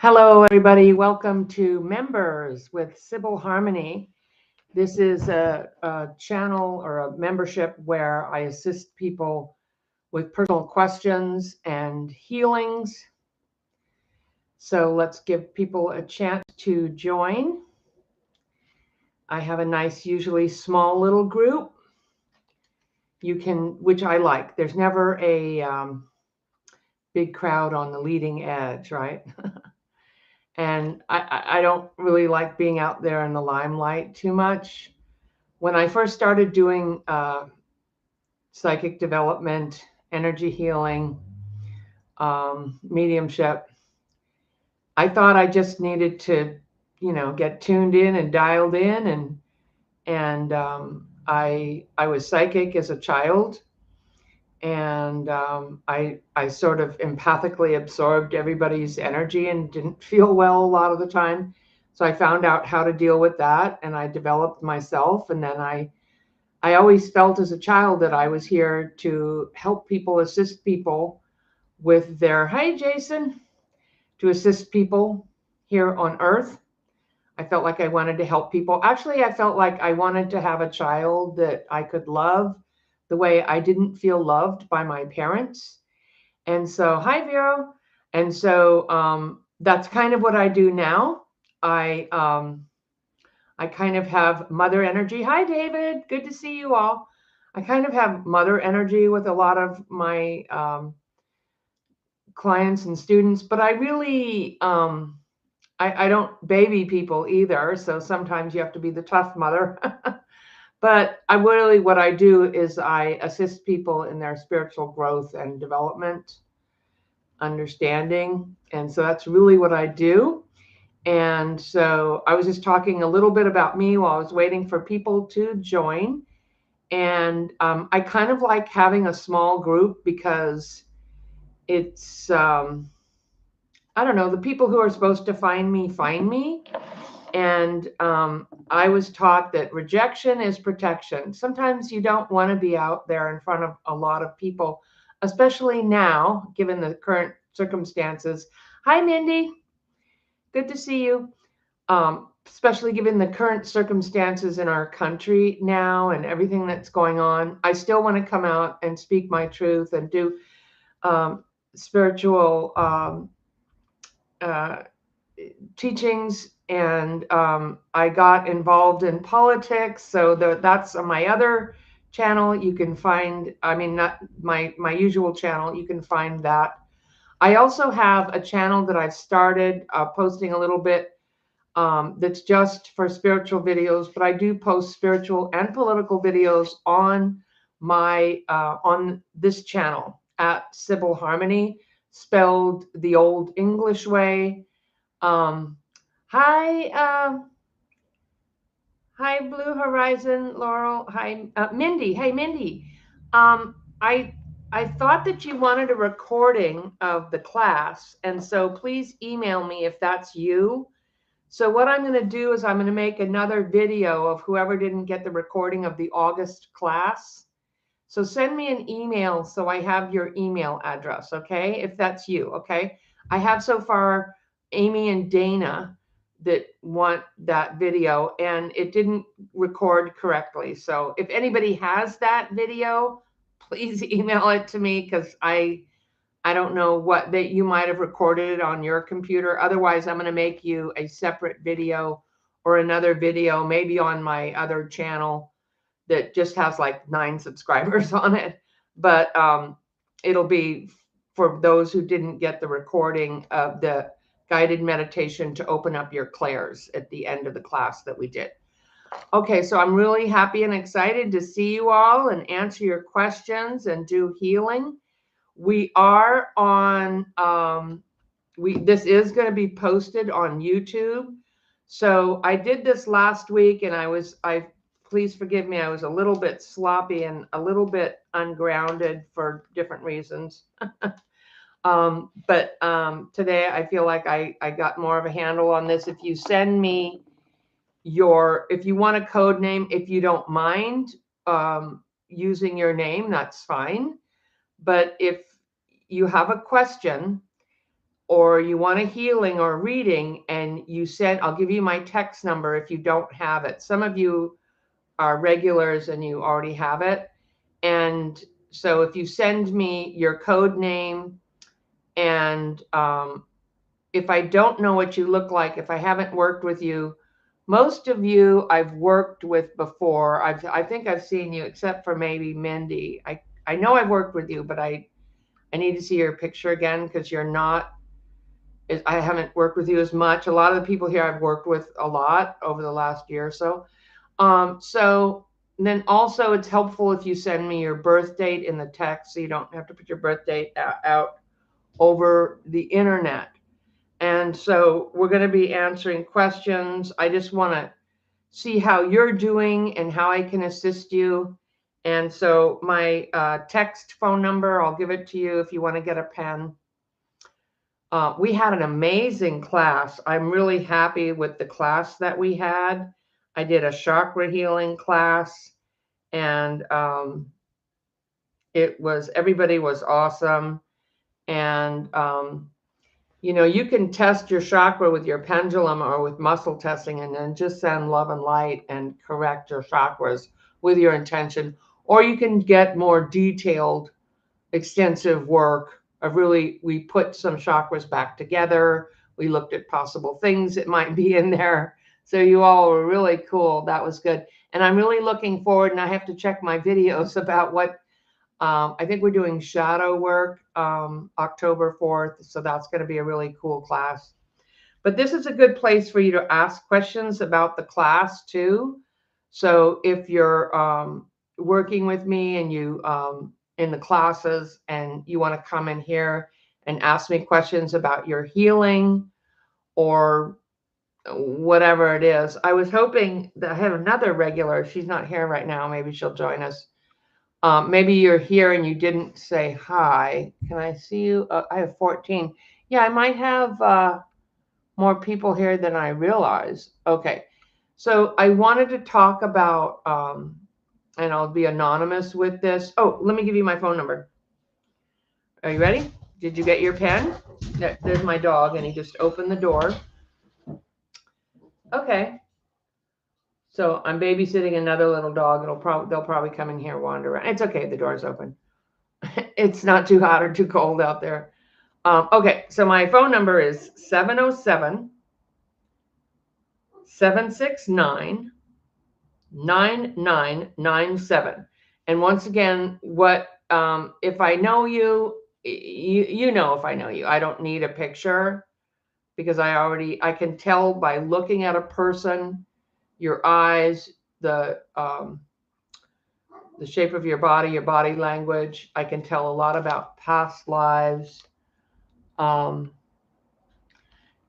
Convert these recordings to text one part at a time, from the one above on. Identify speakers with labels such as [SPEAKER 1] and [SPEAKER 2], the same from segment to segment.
[SPEAKER 1] Hello, everybody. Welcome to Members with Civil Harmony. This is a channel or a membership where I assist people with personal questions and healings. So let's give people a chance to join. I have a nice, usually small little group. Which I like. There's never a big crowd on the leading edge, right? And I don't really like being out there in the limelight too much. When I first started doing psychic development, energy healing, mediumship, I thought I just needed to, get tuned in and dialed in, and I was psychic as a child, and I sort of empathically absorbed everybody's energy and didn't feel well a lot of the time. So I found out how to deal with that, and I developed myself. And then I always felt as a child that I was here to help people, assist people with their, hi, Jason, to assist people here on Earth. I felt like I wanted to help people. Actually, I felt like I wanted to have a child that I could love the way I didn't feel loved by my parents. And so, hi, Vero. And so that's kind of what I do now. I kind of have mother energy. Hi, David. Good to see you all. I kind of have mother energy with a lot of my clients and students, but I really, I don't baby people either. So sometimes you have to be the tough mother. But what I do is I assist people in their spiritual growth and development, understanding. And so that's really what I do. And so I was just talking a little bit about me while I was waiting for people to join. And I kind of like having a small group because it's, I don't know, the people who are supposed to find me find me. And I was taught that rejection is protection. Sometimes you don't want to be out there in front of a lot of people, especially now, given the current circumstances. Hi, Mindy. Good to see you. Especially given the current circumstances in our country now and everything that's going on, I still want to come out and speak my truth and do spiritual teachings. And I got involved in politics. So that's on my other channel. You can find, I mean, not my usual channel. You can find that. I also have a channel that I've started posting a little bit that's just for spiritual videos, but I do post spiritual and political videos on on this channel at Civil Harmony, spelled the old English way. Hi, hi, Blue Horizon, Laurel. Hi, Mindy. Hey, Mindy. Um, I I thought that you wanted a recording of the class, and so please email me if that's you. So what I'm going to do is I'm going to make another video of whoever didn't get the recording of the August class. So send me an email so I have your email address, okay? If that's you, okay? I have so far Amy and Dana that want that video, and it didn't record correctly. So if anybody has that video, please email it to me, because I don't know what that you might have recorded it on your computer. Otherwise, I'm going to make you a separate video or another video, maybe on my other channel that just has like 9 subscribers on it. But it'll be for those who didn't get the recording of the guided meditation to open up your clairs at the end of the class that we did. Okay, so I'm really happy and excited to see you all and answer your questions and do healing. We are on, this is going to be posted on YouTube. So I did this last week, and please forgive me, I was a little bit sloppy and a little bit ungrounded for different reasons. But today I feel like I got more of a handle on this. If you send me if you want a code name, if you don't mind using your name, that's fine. But if you have a question, or you want a healing or a reading, and you send, I'll give you my text number if you don't have it. Some of you are regulars and you already have it. And so if you send me your code name, and if I don't know what you look like, if I haven't worked with you, most of you I've worked with before. I think I've seen you, except for maybe Mindy. I know I've worked with you, but I need to see your picture again, because you're not, I haven't worked with you as much. A lot of the people here I've worked with a lot over the last year or so. So then also it's helpful if you send me your birth date in the text, so you don't have to put your birth date out over the internet. And so we're going to be answering questions. I just want to see how you're doing and how I can assist you. And so my text phone number, I'll give it to you if you want to get a pen. We had an amazing class. I'm really happy with the class that we had. I did a chakra healing class, and everybody was awesome. And you can test your chakra with your pendulum or with muscle testing, and then just send love and light and correct your chakras with your intention. Or you can get more detailed, extensive work. We put some chakras back together. We looked at possible things that might be in there. So you all were really cool. That was good. And I'm really looking forward, and I have to check my videos about what, I think we're doing shadow work October 4th. So that's going to be a really cool class. But this is a good place for you to ask questions about the class too. So if you're working with me and you in the classes, and you want to come in here and ask me questions about your healing or whatever it is. I was hoping that I have another regular. She's not here right now. Maybe she'll join us. Maybe you're here and you didn't say hi. Can I see you? I have 14. Yeah, I might have more people here than I realize. Okay. So I wanted to talk about, and I'll be anonymous with this. Oh, let me give you my phone number. Are you ready? Did you get your pen? There's my dog, and he just opened the door. Okay. So I'm babysitting another little dog. They'll probably come in here, wander around. It's okay. The door's open. It's not too hot or too cold out there. Okay. So my phone number is 707-769-9997. And once again, if I know you, you know if I know you. I don't need a picture, because I can tell by looking at a person, your eyes, the shape of your body language. I can tell a lot about past lives. And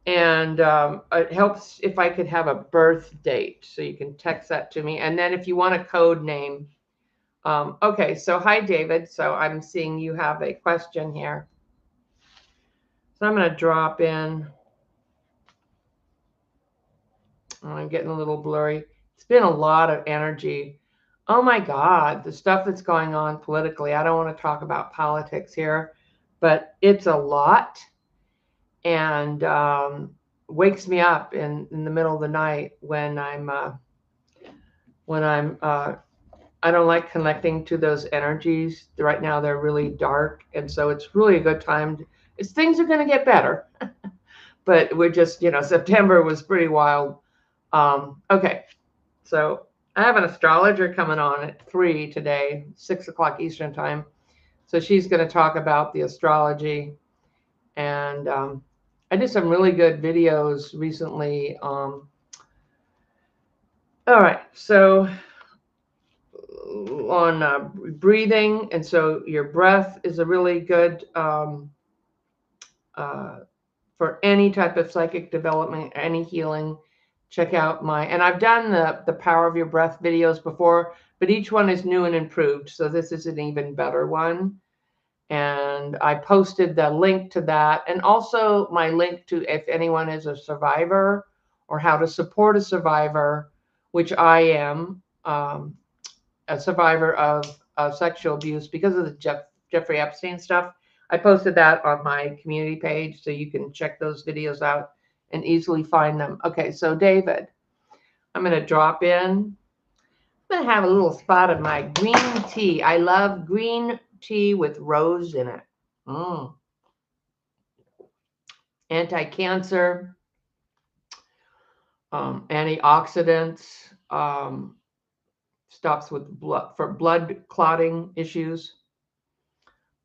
[SPEAKER 1] it helps if I could have a birth date, so you can text that to me. And then if you want a code name. Okay, so hi, David. So I'm seeing you have a question here. So I'm going to drop in. I'm getting a little blurry. It's been a lot of energy. Oh my God, the stuff that's going on politically. I don't want to talk about politics here, but it's a lot, and wakes me up in the middle of the night when I don't like connecting to those energies. Right now they're really dark, and so it's really a good time. Things are going to get better, but we're just, September was pretty wild. Okay, so I have an astrologer coming on at 3 today, 6 o'clock Eastern time. So she's going to talk about the astrology. And I did some really good videos recently. All right, so on breathing. And so your breath is a really good for any type of psychic development, any healing. Check out and I've done the Power of Your Breath videos before, but each one is new and improved. So this is an even better one. And I posted the link to that, and also my link to if anyone is a survivor or how to support a survivor, which I am a survivor of sexual abuse because of the Jeffrey Epstein stuff. I posted that on my community page, so you can check those videos out and easily find them. Okay, so David, I'm going to drop in. I'm going to have a little spot of my green tea. I love green tea with rose in it. Anti-cancer, antioxidants, stops with blood clotting issues.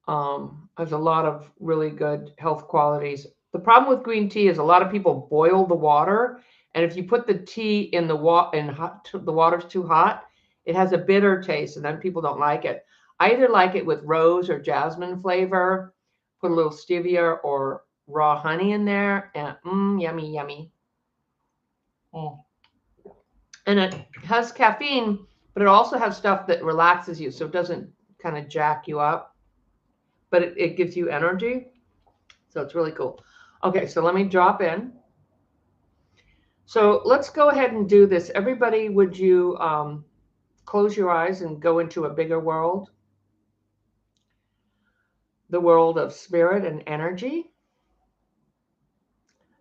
[SPEAKER 1] There's a lot of really good health qualities. The problem with green tea is a lot of people boil the water, and if you put the tea in the the water's too hot, it has a bitter taste, and then people don't like it. I either like it with rose or jasmine flavor, put a little stevia or raw honey in there, and yummy, yummy. And it has caffeine, but it also has stuff that relaxes you, so it doesn't kind of jack you up, but it gives you energy. So it's really cool. Okay, so let me drop in. So let's go ahead and do this. Everybody, would you close your eyes and go into a bigger world? The world of spirit and energy.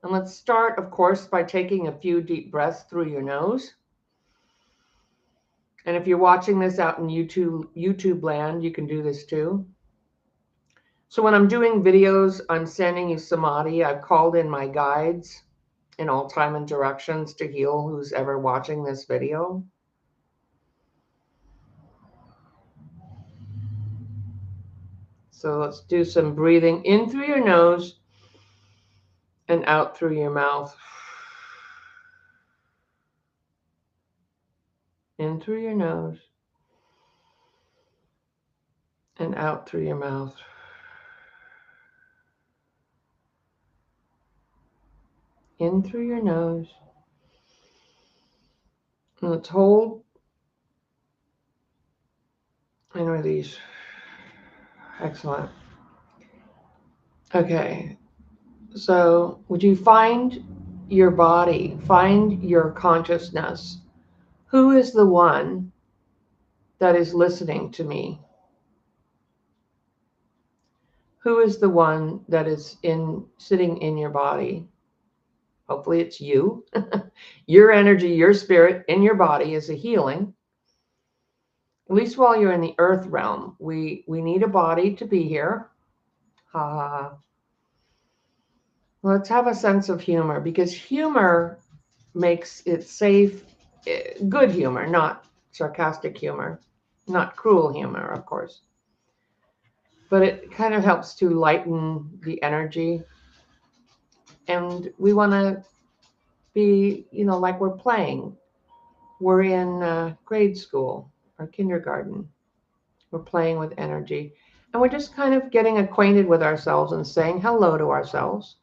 [SPEAKER 1] And let's start, of course, by taking a few deep breaths through your nose. And if you're watching this out in YouTube land, you can do this too. So when I'm doing videos, I'm sending you samadhi. I've called in my guides in all time and directions to heal who's ever watching this video. So let's do some breathing in through your nose and out through your mouth. In through your nose and out through your mouth. In through your nose. And let's hold and release. Excellent. Okay. So would you find your body, find your consciousness? Who is the one that is listening to me? Who is the one that is sitting in your body? Hopefully it's you. Your energy, your spirit in your body is a healing. At least while you're in the earth realm, we need a body to be here. Let's have a sense of humor, because humor makes it safe. Good humor, not sarcastic humor, not cruel humor, of course. But it kind of helps to lighten the energy. And we want to be, like we're playing. We're in grade school or kindergarten. We're playing with energy. And we're just kind of getting acquainted with ourselves and saying hello to ourselves.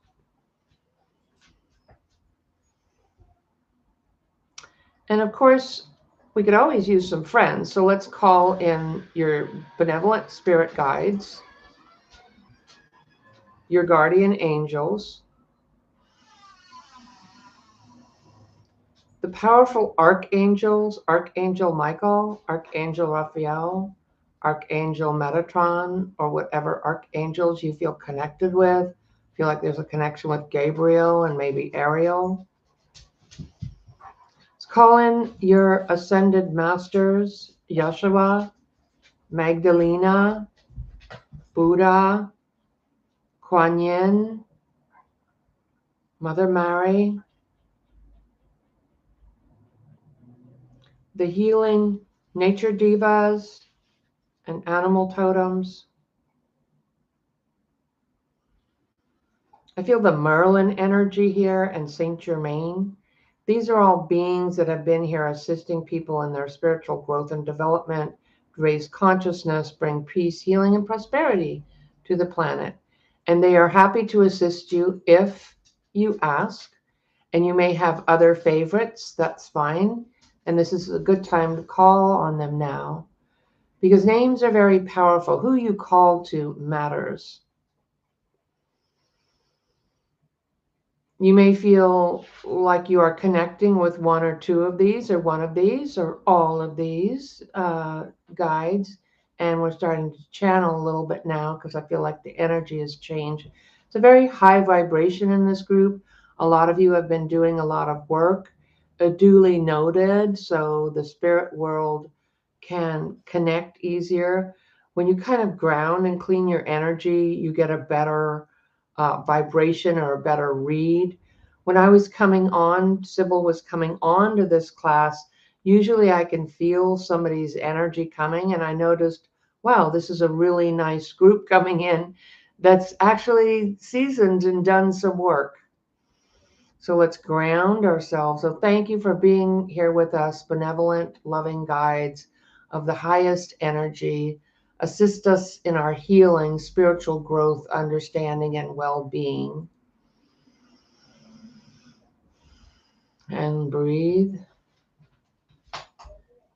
[SPEAKER 1] And of course, we could always use some friends. So let's call in your benevolent spirit guides, your guardian angels, the powerful archangels, Archangel Michael, Archangel Raphael, Archangel Metatron, or whatever archangels you feel connected with. Feel like there's a connection with Gabriel and maybe Ariel. Let's call in your ascended masters, Yeshua, Magdalena, Buddha, Kuan Yin, Mother Mary, the healing nature divas and animal totems. I feel the Merlin energy here and Saint Germain. These are all beings that have been here assisting people in their spiritual growth and development, raise consciousness, bring peace, healing, and prosperity to the planet. And they are happy to assist you if you ask. And you may have other favorites, that's fine. And this is a good time to call on them now, because names are very powerful. Who you call to matters. You may feel like you are connecting with one or two of these, or one of these, or all of these guides. And we're starting to channel a little bit now because I feel like the energy has changed. It's a very high vibration in this group. A lot of you have been doing a lot of work, duly noted, so the spirit world can connect easier. When you kind of ground and clean your energy, you get a better vibration or a better read. When I was coming on, Sybil was coming on to this class, usually I can feel somebody's energy coming, and I noticed, wow, this is a really nice group coming in that's actually seasoned and done some work. So let's ground ourselves. So thank you for being here with us, benevolent, loving guides of the highest energy. Assist us in our healing, spiritual growth, understanding, and well-being. And breathe.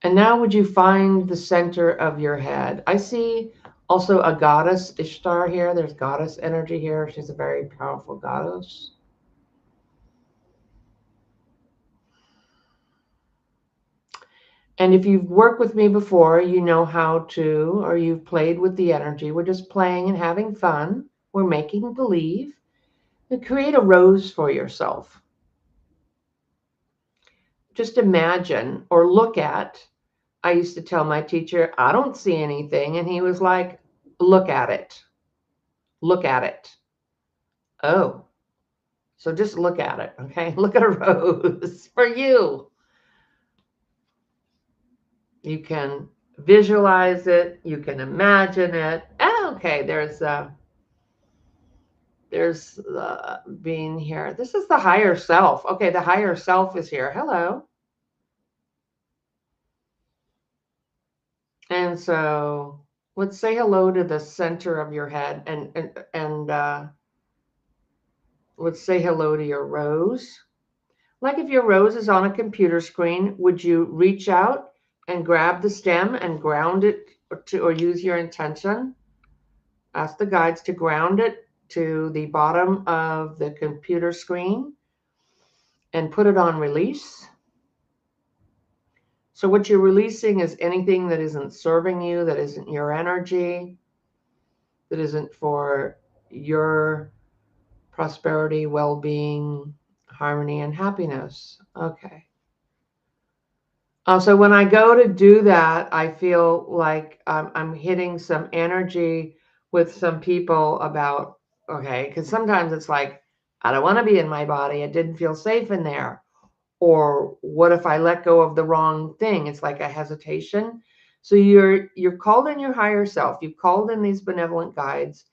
[SPEAKER 1] And now would you find the center of your head? I see also a goddess, Ishtar, here. There's goddess energy here. She's a very powerful goddess. And if you've worked with me before, you know how to, or you've played with the energy. We're just playing and having fun. We're making believe. And create a rose for yourself. Just imagine or look at. I used to tell my teacher, I don't see anything. And he was like, look at it. Look at it. Oh, so just look at it, okay? Look at a rose for you. You can visualize it. You can imagine it. Oh, okay, there's being here. This is the higher self. Okay, the higher self is here. Hello. And so let's say hello to the center of your head, and let's say hello to your rose. Like if your rose is on a computer screen, would you reach out and grab the stem and ground it or use your intention? Ask the guides to ground it to the bottom of the computer screen and put it on release. So what you're releasing is anything that isn't serving you, that isn't your energy, that isn't for your prosperity, well-being, harmony, and happiness. Okay. So when I go to do that, I feel like I'm hitting some energy with some people about, okay, because sometimes it's like, I don't want to be in my body. It didn't feel safe in there. Or what if I let go of the wrong thing? It's like a hesitation. So you're called in your higher self. You've called in these benevolent guides.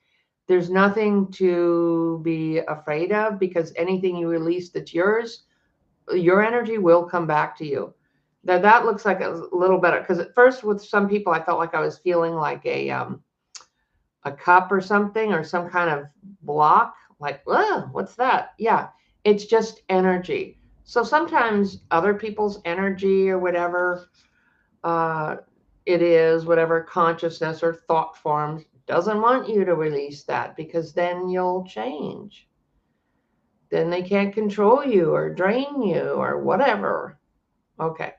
[SPEAKER 1] There's nothing to be afraid of because anything you release that's yours, your energy will come back to you. That looks like a little better because at first with some people I felt like I was feeling like a cup or something or some kind of block. Like, what's that? Yeah, it's just energy. So sometimes other people's energy or whatever uh, it is, whatever consciousness or thought forms, doesn't want you to release that because then you'll change. Then they can't control you or drain you or whatever. Okay.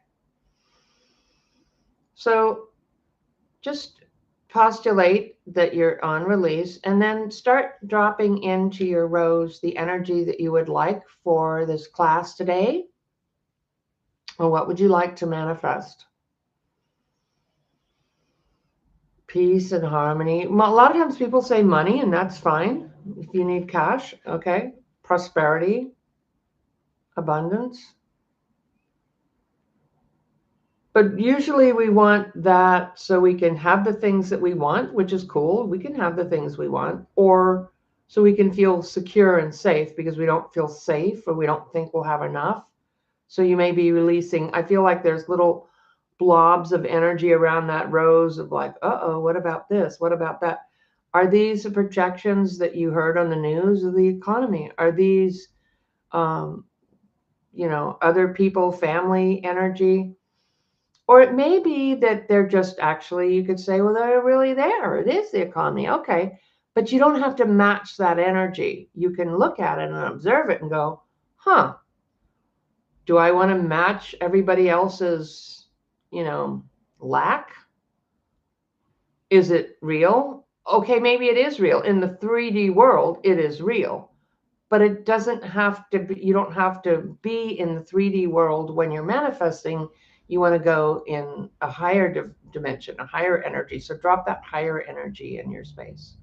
[SPEAKER 1] So just postulate that you're on release and then start dropping into your rose the energy that you would like for this class today. Or what would you like to manifest? Peace and harmony. A lot of times people say money, and that's fine. If you need cash, okay. Prosperity, abundance. But usually we want that so we can have the things that we want, which is cool. We can have the things we want, or so we can feel secure and safe because we don't feel safe or we don't think we'll have enough. So you may be releasing, I feel like there's little blobs of energy around that rose of like, uh-oh, what about this? What about that? Are these the projections that you heard on the news of the economy? Are these, um, other people, family energy? Or it may be that they're just actually, you could say, well, they're really there. It is the economy. Okay. But you don't have to match that energy. You can look at it and observe it and go, huh, do I want to match everybody else's, lack? Is it real? Okay, maybe it is real. In the 3D world, it is real. But it doesn't have to be, you don't have to be in the 3D world when you're manifesting. You want to go in a higher dimension, a higher energy. So drop that higher energy in your space.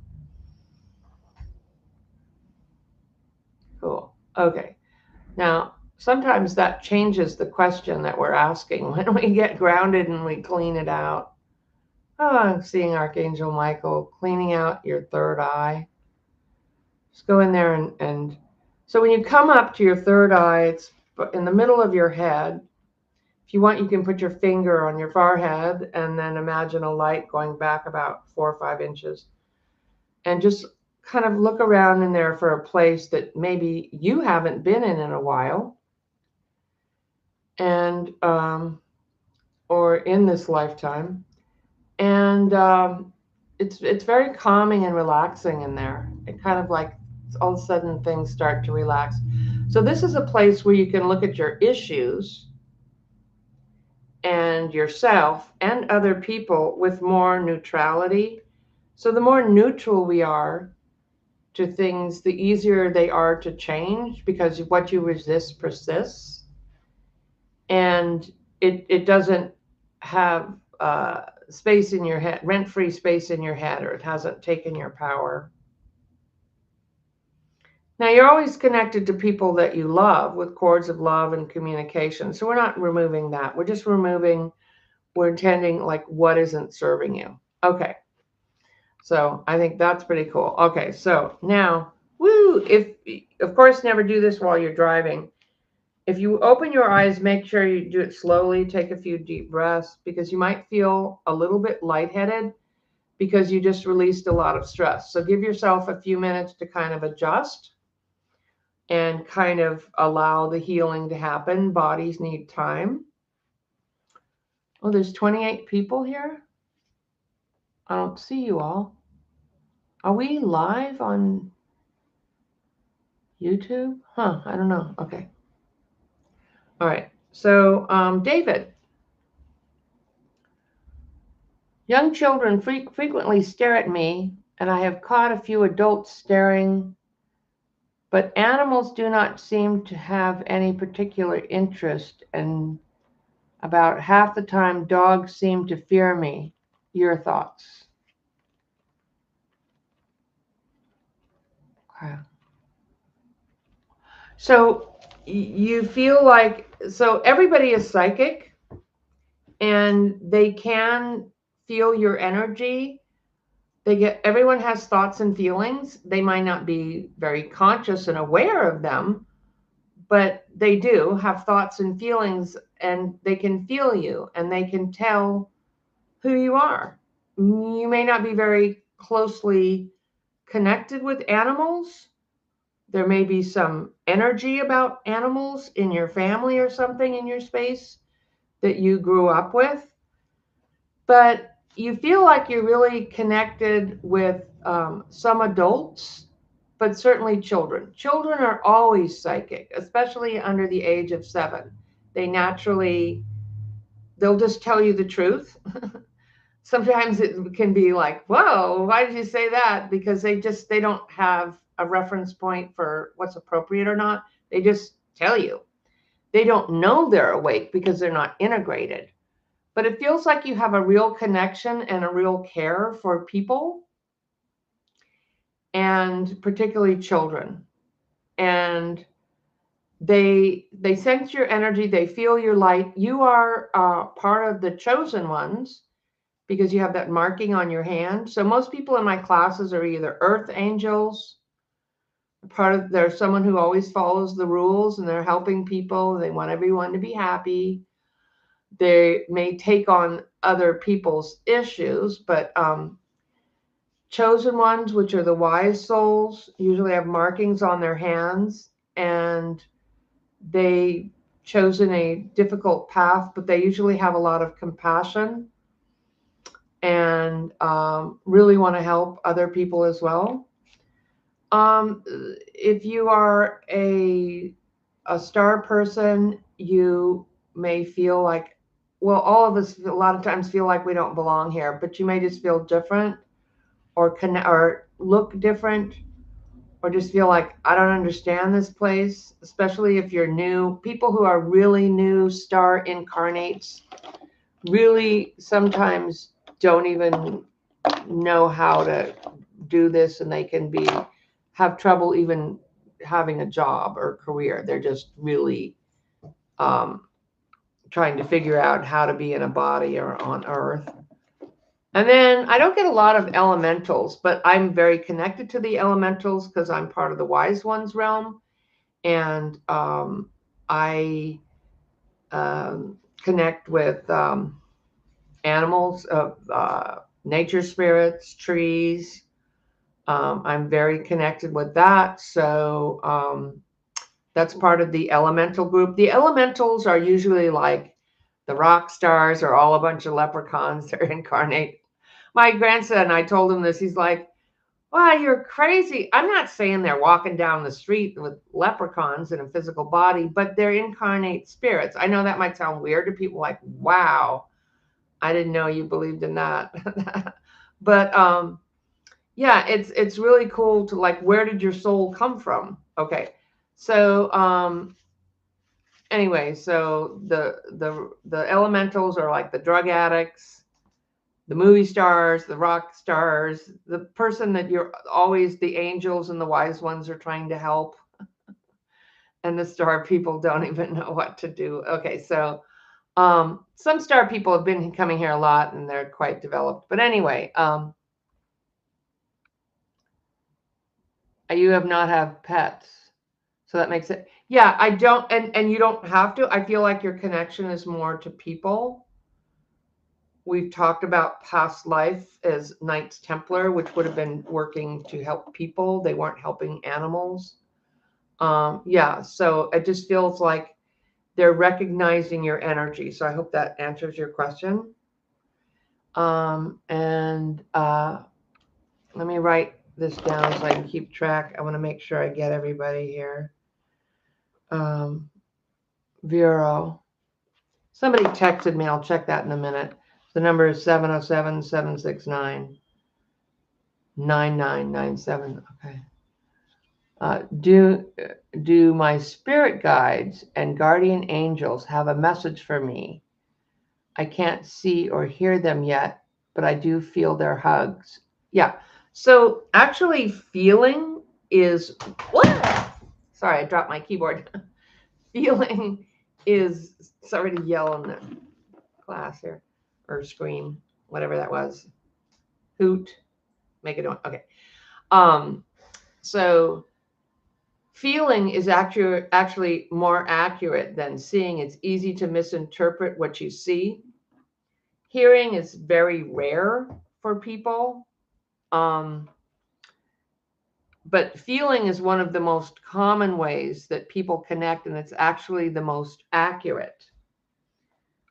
[SPEAKER 1] Cool. Okay. Now, sometimes that changes the question that we're asking when we get grounded and we clean it out. Oh, I'm seeing Archangel Michael cleaning out your third eye. Just go in there and so when you come up to your third eye, it's in the middle of your head. If you want, you can put your finger on your forehead and then imagine a light going back about 4 or 5 inches. And just kind of look around in there for a place that maybe you haven't been in a while. And or in this lifetime, and it's very calming and relaxing in there. It kind of like all of a sudden things start to relax. So this is a place where you can look at your issues and yourself and other people with more neutrality. So the more neutral we are to things, the easier they are to change, because what you resist persists. And it doesn't have space in your head, rent-free space in your head, or it hasn't taken your power. Now, you're always connected to people that you love with cords of love and communication. So we're not removing that. We're just removing, we're intending like what isn't serving you. Okay. So I think that's pretty cool. Okay. So now, woo, if, of course, never do this while you're driving. If you open your eyes, make sure you do it slowly. Take a few deep breaths, because you might feel a little bit lightheaded because you just released a lot of stress. So give yourself a few minutes to kind of adjust and kind of allow the healing to happen. Bodies need time. Oh, there's 28 people here. I don't see you all. Are we live on YouTube? Huh, I don't know. Okay. All right. So, David, young children frequently stare at me, and I have caught a few adults staring, but animals do not seem to have any particular interest, and about half the time dogs seem to fear me. Your thoughts? Okay. So you feel like, so everybody is psychic and they can feel your energy. Everyone has thoughts and feelings. They might not be very conscious and aware of them, but they do have thoughts and feelings, and they can feel you and they can tell who you are. You may not be very closely connected with animals. There may be some energy about animals in your family or something in your space that you grew up with, but you feel like you're really connected with some adults, but certainly children. Children are always psychic, especially under the age of 7. They naturally, they'll just tell you the truth. Sometimes it can be like, whoa, why did you say that? Because they don't have a reference point for what's appropriate or not. They just tell you. They don't know they're awake because they're not integrated. But it feels like you have a real connection and a real care for people, and particularly children. And they sense your energy. They feel your light. You are part of the chosen ones, because you have that marking on your hand. So most people in my classes are either earth angels, there's someone who always follows the rules and they're helping people. They want everyone to be happy. They may take on other people's issues, but chosen ones, which are the wise souls, usually have markings on their hands, and they chosen a difficult path, but they usually have a lot of compassion and really want to help other people as well. If you are a star person, you may feel like well, all of us a lot of times feel like we don't belong here, but you may just feel different or connect or look different or just feel like I don't understand this place, especially if you're new. People who are really new star incarnates really sometimes don't even know how to do this, and they can be have trouble even having a job or career. They're just really um, trying to figure out how to be in a body or on earth. And then I don't get a lot of elementals, but I'm very connected to the elementals because I'm part of the wise ones realm. And I connect with animals, nature spirits, trees. I'm very connected with that. So that's part of the elemental group. The elementals are usually like the rock stars or all a bunch of leprechauns that incarnate. My grandson, I told him this, he's like, wow, you're crazy. I'm not saying they're walking down the street with leprechauns in a physical body, but they're incarnate spirits. I know that might sound weird to people, like, wow, I didn't know you believed in that. But yeah, it's really cool to like, where did your soul come from? Okay. So anyway, so the elementals are like the drug addicts, the movie stars, the rock stars, the person that you're always the angels and the wise ones are trying to help. And the star people don't even know what to do. Okay, so some star people have been coming here a lot and they're quite developed. But anyway, you have not have pets. So that makes it, yeah, I don't, and you don't have to. I feel like your connection is more to people. We've talked about past life as Knights Templar, which would have been working to help people. They weren't helping animals. Yeah, so it just feels like they're recognizing your energy. So I hope that answers your question. And let me write this down so I can keep track. I want to make sure I get everybody here. Vero. Somebody texted me. I'll check that in a minute. The number is 707-769-9997. Okay. Do my spirit guides and guardian angels have a message for me? I can't see or hear them yet, but I do feel their hugs. Yeah. So actually, feeling is what? Sorry, I dropped my keyboard. Feeling is, sorry to yell in the class here, or scream, whatever that was. Hoot, make it okay. So feeling is actually more accurate than seeing. It's easy to misinterpret what you see. Hearing is very rare for people. But feeling is one of the most common ways that people connect, and it's actually the most accurate.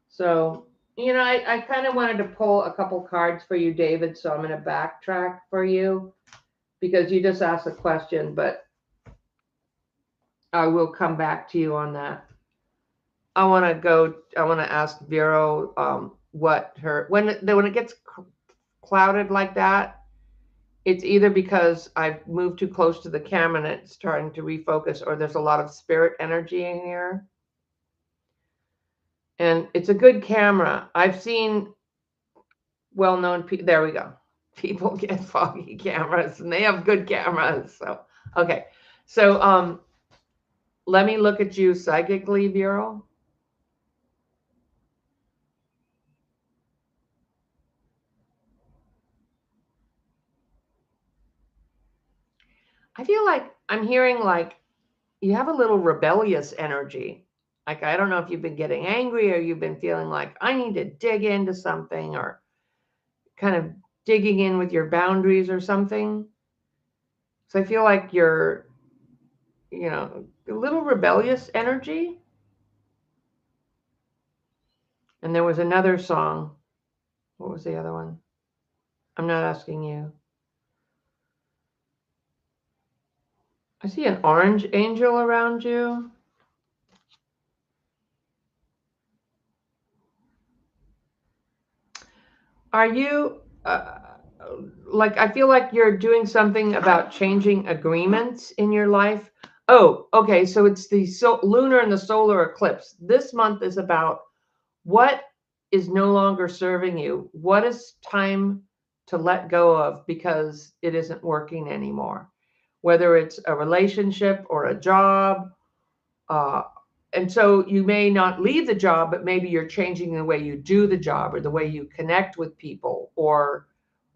[SPEAKER 1] So, I kind of wanted to pull a couple cards for you, David, so I'm going to backtrack for you because you just asked a question, but I will come back to you on that. I want to ask Vero when it gets clouded like that, it's either because I've moved too close to the camera and it's starting to refocus, or there's a lot of spirit energy in here. And it's a good camera. I've seen well-known people. There we go. People get foggy cameras and they have good cameras. So, okay. So, let me look at you psychically, Vero. I feel like I'm hearing like you have a little rebellious energy. Like, I don't know if you've been getting angry or you've been feeling like I need to dig into something, or kind of digging in with your boundaries or something. So I feel like you're, a little rebellious energy. And there was another song. What was the other one? I'm not asking you. I see an orange angel around you. Are you like, I feel like you're doing something about changing agreements in your life? Oh, okay. So it's the lunar and the solar eclipse. This month is about what is no longer serving you. What is time to let go of because it isn't working anymore? Whether it's a relationship or a job, uh, and so you may not leave the job, but maybe you're changing the way you do the job or the way you connect with people, or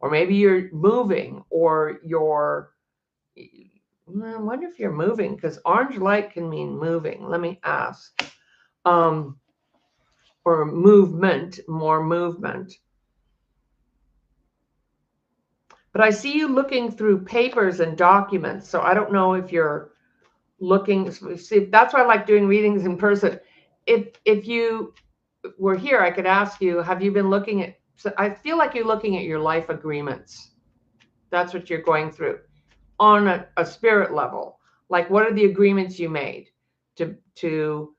[SPEAKER 1] maybe you're moving, or you're, I wonder if you're moving, because orange light can mean moving. Let me ask. Um, or movement, more movement. But I see you looking through papers and documents, so I don't know if you're looking. See, that's why I like doing readings in person. If you were here, I could ask you, have you been looking at, so I feel like you're looking at your life agreements. That's what you're going through on a spirit level. Like, what are the agreements you made to,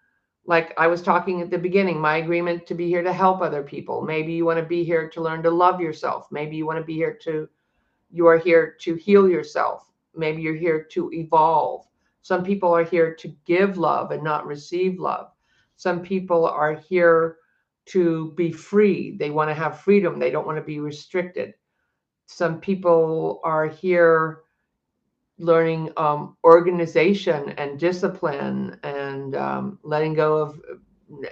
[SPEAKER 1] like I was talking at the beginning, my agreement to be here to help other people. Maybe you want to be here to learn to love yourself. Maybe you want to be here to, you are here to heal yourself. Maybe you're here to evolve. Some people are here to give love and not receive love. Some people are here to be free. They want to have freedom. They don't want to be restricted. Some people are here learning organization and discipline, and letting go of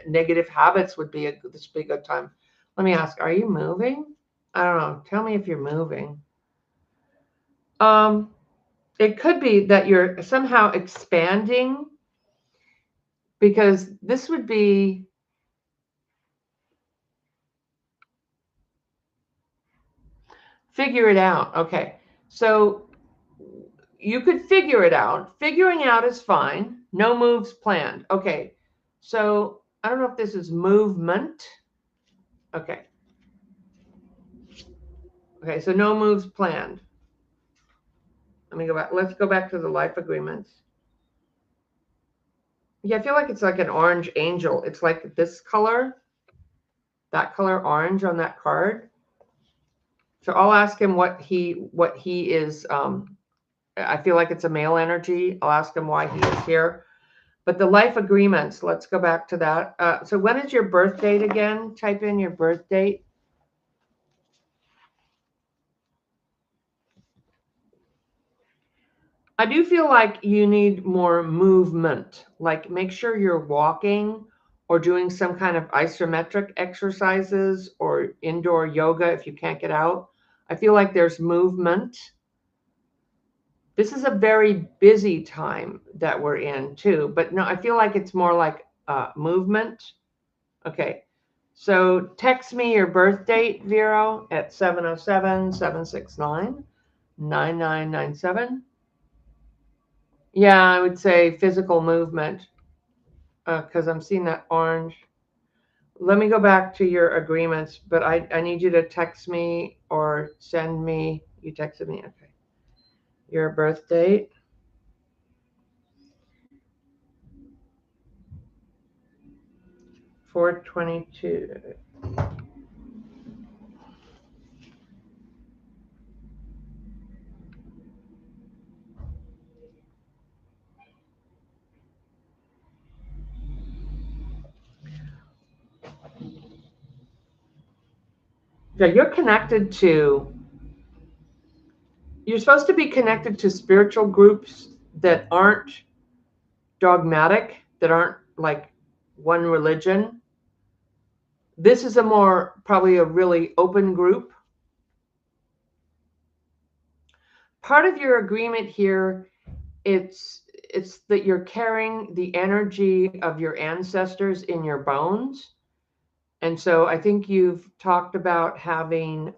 [SPEAKER 1] negative habits would be this would be a good time. Let me ask, are you moving? I don't know. Tell me if you're moving. Um, it could be that you're somehow expanding, because this would be, figure it out. Okay. So you could figure it out. Figuring out is fine. No moves planned. Okay. So I don't know if this is movement. Okay. Okay. So no moves planned. Let me go back. Let's go back to the life agreements. Yeah, I feel like it's like an orange angel. It's like this color, that color orange on that card. So I'll ask him what he is. I feel like it's a male energy. I'll ask him why he is here. But the life agreements, let's go back to that. So when is your birth date again? Type in your birth date. I do feel like you need more movement. Like, make sure you're walking or doing some kind of isometric exercises or indoor yoga if you can't get out. I feel like there's movement. This is a very busy time that we're in too, but no, I feel like it's more like movement. Okay. So text me your birth date, Vero, at 707-769-9997. Yeah, I would say physical movement, because I'm seeing that orange. Let me go back to your agreements, but I need you to text me or send me. You texted me. Okay. Your birth date. 422. Yeah, you're supposed to be connected to spiritual groups that aren't dogmatic, that aren't like one religion. This is a more, probably a really open group. Part of your agreement here, it's that you're carrying the energy of your ancestors in your bones. And so I think you've talked about having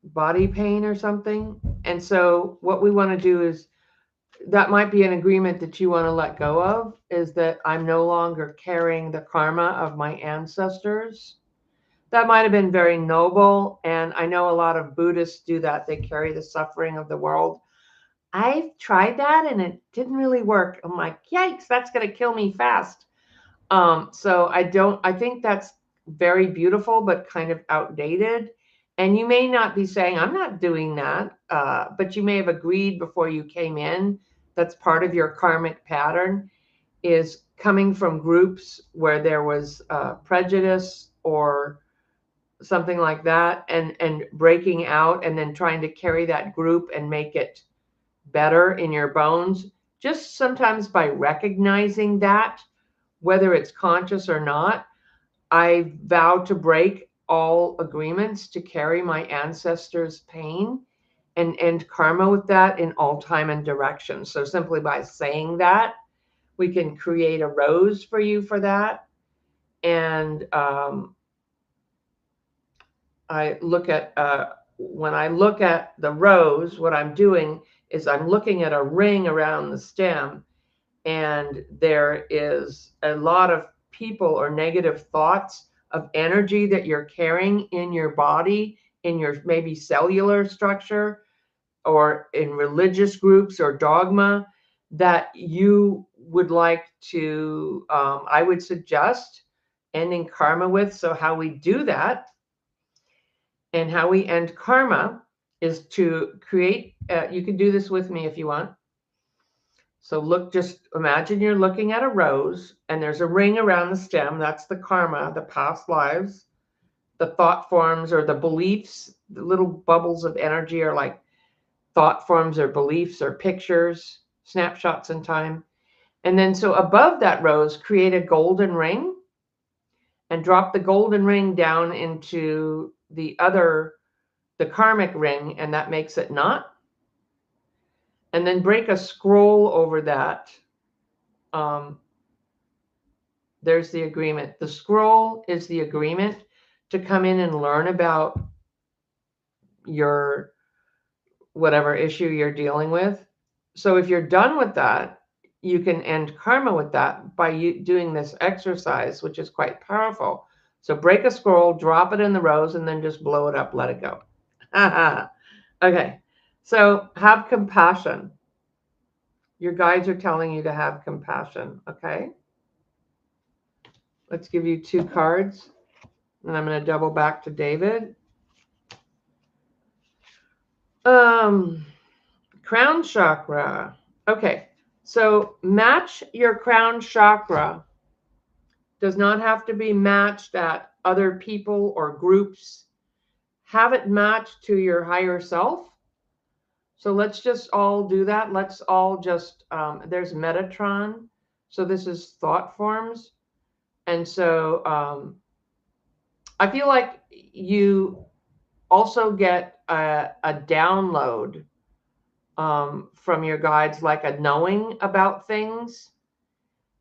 [SPEAKER 1] body pain or something. And so what we want to do is, that might be an agreement that you want to let go of, is that I'm no longer carrying the karma of my ancestors. That might have been very noble. And I know a lot of Buddhists do that. They carry the suffering of the world. I've tried that and it didn't really work. I'm like, yikes, that's going to kill me fast. So I think that's very beautiful, but kind of outdated. And you may not be saying, I'm not doing that, but you may have agreed before you came in. That's part of your karmic pattern, is coming from groups where there was prejudice or something like that, and breaking out and then trying to carry that group and make it better in your bones. Just sometimes by recognizing that, whether it's conscious or not, I vow to break all agreements to carry my ancestors' pain and end karma with that in all time and direction. So simply by saying that, we can create a rose for you for that. And I look at when I look at the rose, what I'm doing is I'm looking at a ring around the stem, and there is a lot of people or negative thoughts of energy that you're carrying in your body, in your maybe cellular structure, or in religious groups or dogma that you would like to, I would suggest ending karma with. So, how we do that and how we end karma is to create, you can do this with me if you want. So look, just imagine you're looking at a rose and there's a ring around the stem. That's the karma, the past lives, the thought forms or the beliefs. The little bubbles of energy are like thought forms or beliefs or pictures, snapshots in time. And then so above that rose, create a golden ring and drop the golden ring down into the karmic ring, and that makes it not. And then break a scroll over that. There's the agreement. The scroll is the agreement to come in and learn about your whatever issue you're dealing with. So if you're done with that, you can end karma with that by doing this exercise, which is quite powerful. So break a scroll, drop it in the rose, and then just blow it up, let it go. Okay. So have compassion. Your guides are telling you to have compassion. Okay. Let's give you 2 cards. And I'm going to double back to David. Crown chakra. Okay, so match your crown chakra. Does not have to be matched at other people or groups. Have it matched to your higher self. So let's just all do that. Let's all just, there's Metatron. So this is thought forms. And so I feel like you also get a download from your guides, like a knowing about things.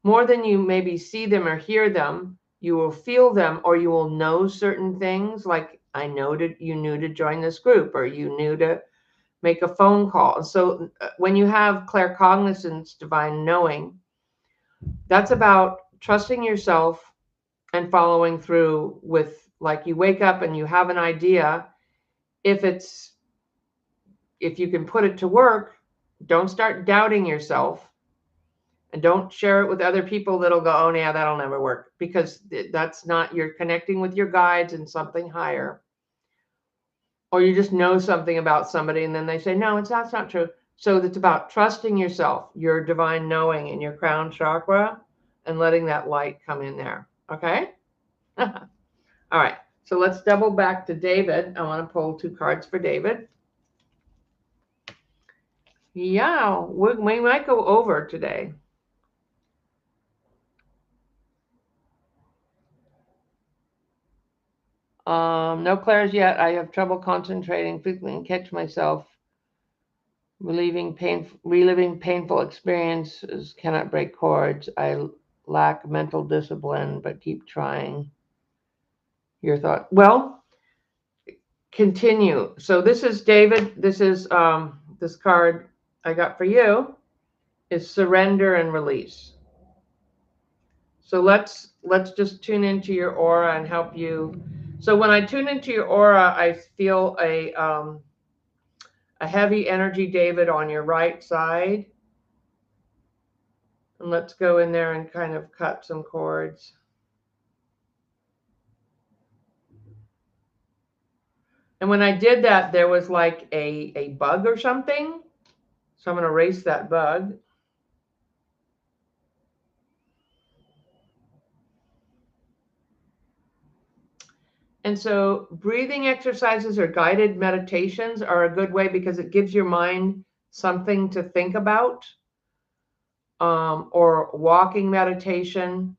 [SPEAKER 1] More than you maybe see them or hear them, you will feel them, or you will know certain things, like I know that you knew to join this group, or you knew to make a phone call. So when you have claircognizance, divine knowing, that's about trusting yourself and following through with, like, you wake up and you have an idea. If you can put it to work, don't start doubting yourself, and don't share it with other people that'll go, oh yeah, that'll never work, because that's not, you're connecting with your guides and something higher. Or you just know something about somebody and then they say, no, that's not true. So it's about trusting yourself, your divine knowing in your crown chakra, and letting that light come in there. Okay. All right. So let's double back to David. I want to pull 2 cards for David. Yeah, we might go over today. No clairs yet. I have trouble concentrating frequently and catch myself. Reliving painful experiences, cannot break cords. I lack mental discipline, but keep trying. Your thought. Well, continue. So this is David. This is this card I got for you is surrender and release. So let's just tune into your aura and help you. So when I tune into your aura, I feel a heavy energy, David, on your right side. And let's go in there and kind of cut some cords. And when I did that, there was like a bug or something. So I'm going to erase that bug. And so breathing exercises or guided meditations are a good way because it gives your mind something to think about. Or walking meditation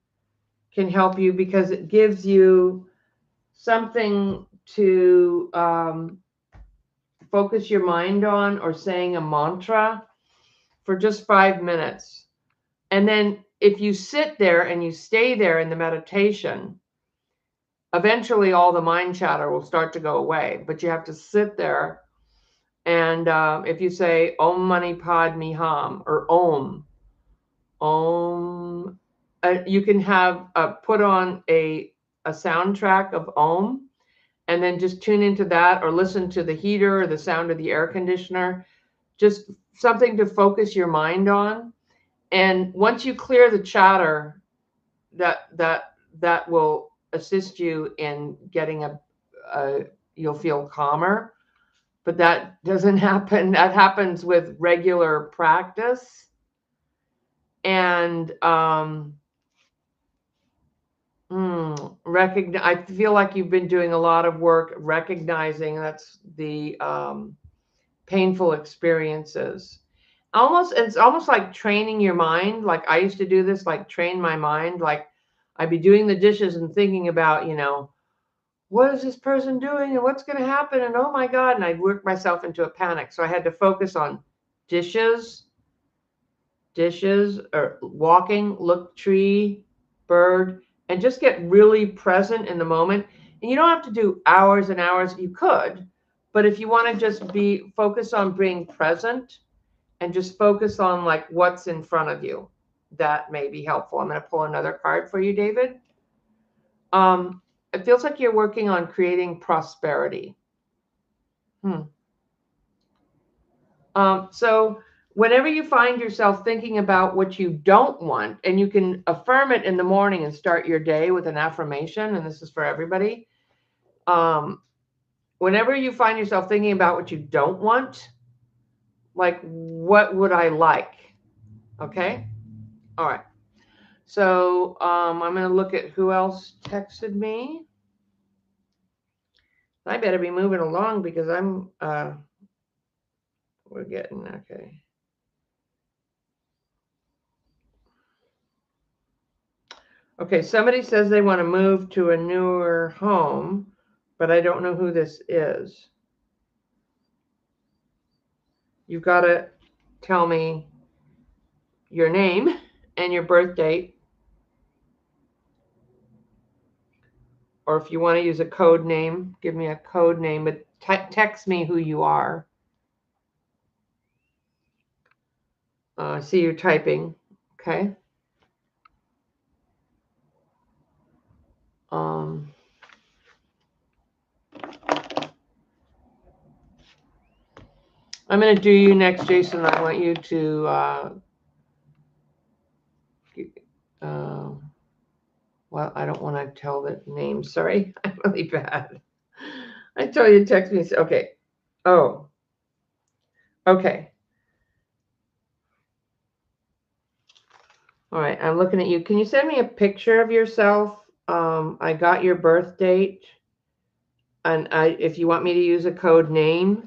[SPEAKER 1] can help you because it gives you something to focus your mind on, or saying a mantra for just 5 minutes. And then if you sit there and you stay there in the meditation, eventually all the mind chatter will start to go away. But you have to sit there. And if you say Om Mani Padme Hum, or Om, you can have put on a soundtrack of Om, and then just tune into that, or listen to the heater or the sound of the air conditioner, just something to focus your mind on. And once you clear the chatter, that will assist you in getting you'll feel calmer. But that doesn't happen. That happens with regular practice. And I feel like you've been doing a lot of work recognizing that's the painful experiences. It's almost like training your mind. Like I used to do this, like train my mind. Like I'd be doing the dishes and thinking about, what is this person doing and what's going to happen? And oh my God. And I'd work myself into a panic. So I had to focus on dishes, or walking, look, tree, bird, and just get really present in the moment. And you don't have to do hours and hours. You could, but if you want to just be focused on being present and just focus on like what's in front of you, that may be helpful. I'm going to pull another card for you, David. It feels like you're working on creating prosperity. So whenever you find yourself thinking about what you don't want, and you can affirm it in the morning and start your day with an affirmation, and this is for everybody. Whenever you find yourself thinking about what you don't want, like, what would I like? Okay. All right. So I'm going to look at who else texted me. I better be moving along because we're getting, okay. Okay, somebody says they want to move to a newer home, but I don't know who this is. You've got to tell me your name and your birth date. Or if you want to use a code name, give me a code name, but text me who you are. I see you typing. Okay. I'm going to do you next, Jason. I want you to well, I don't want to tell the name. Sorry. I'm really bad. I tell you to text me. Okay. Oh. Okay. All right. I'm looking at you. Can you send me a picture of yourself? I got your birth date. And if you want me to use a code name.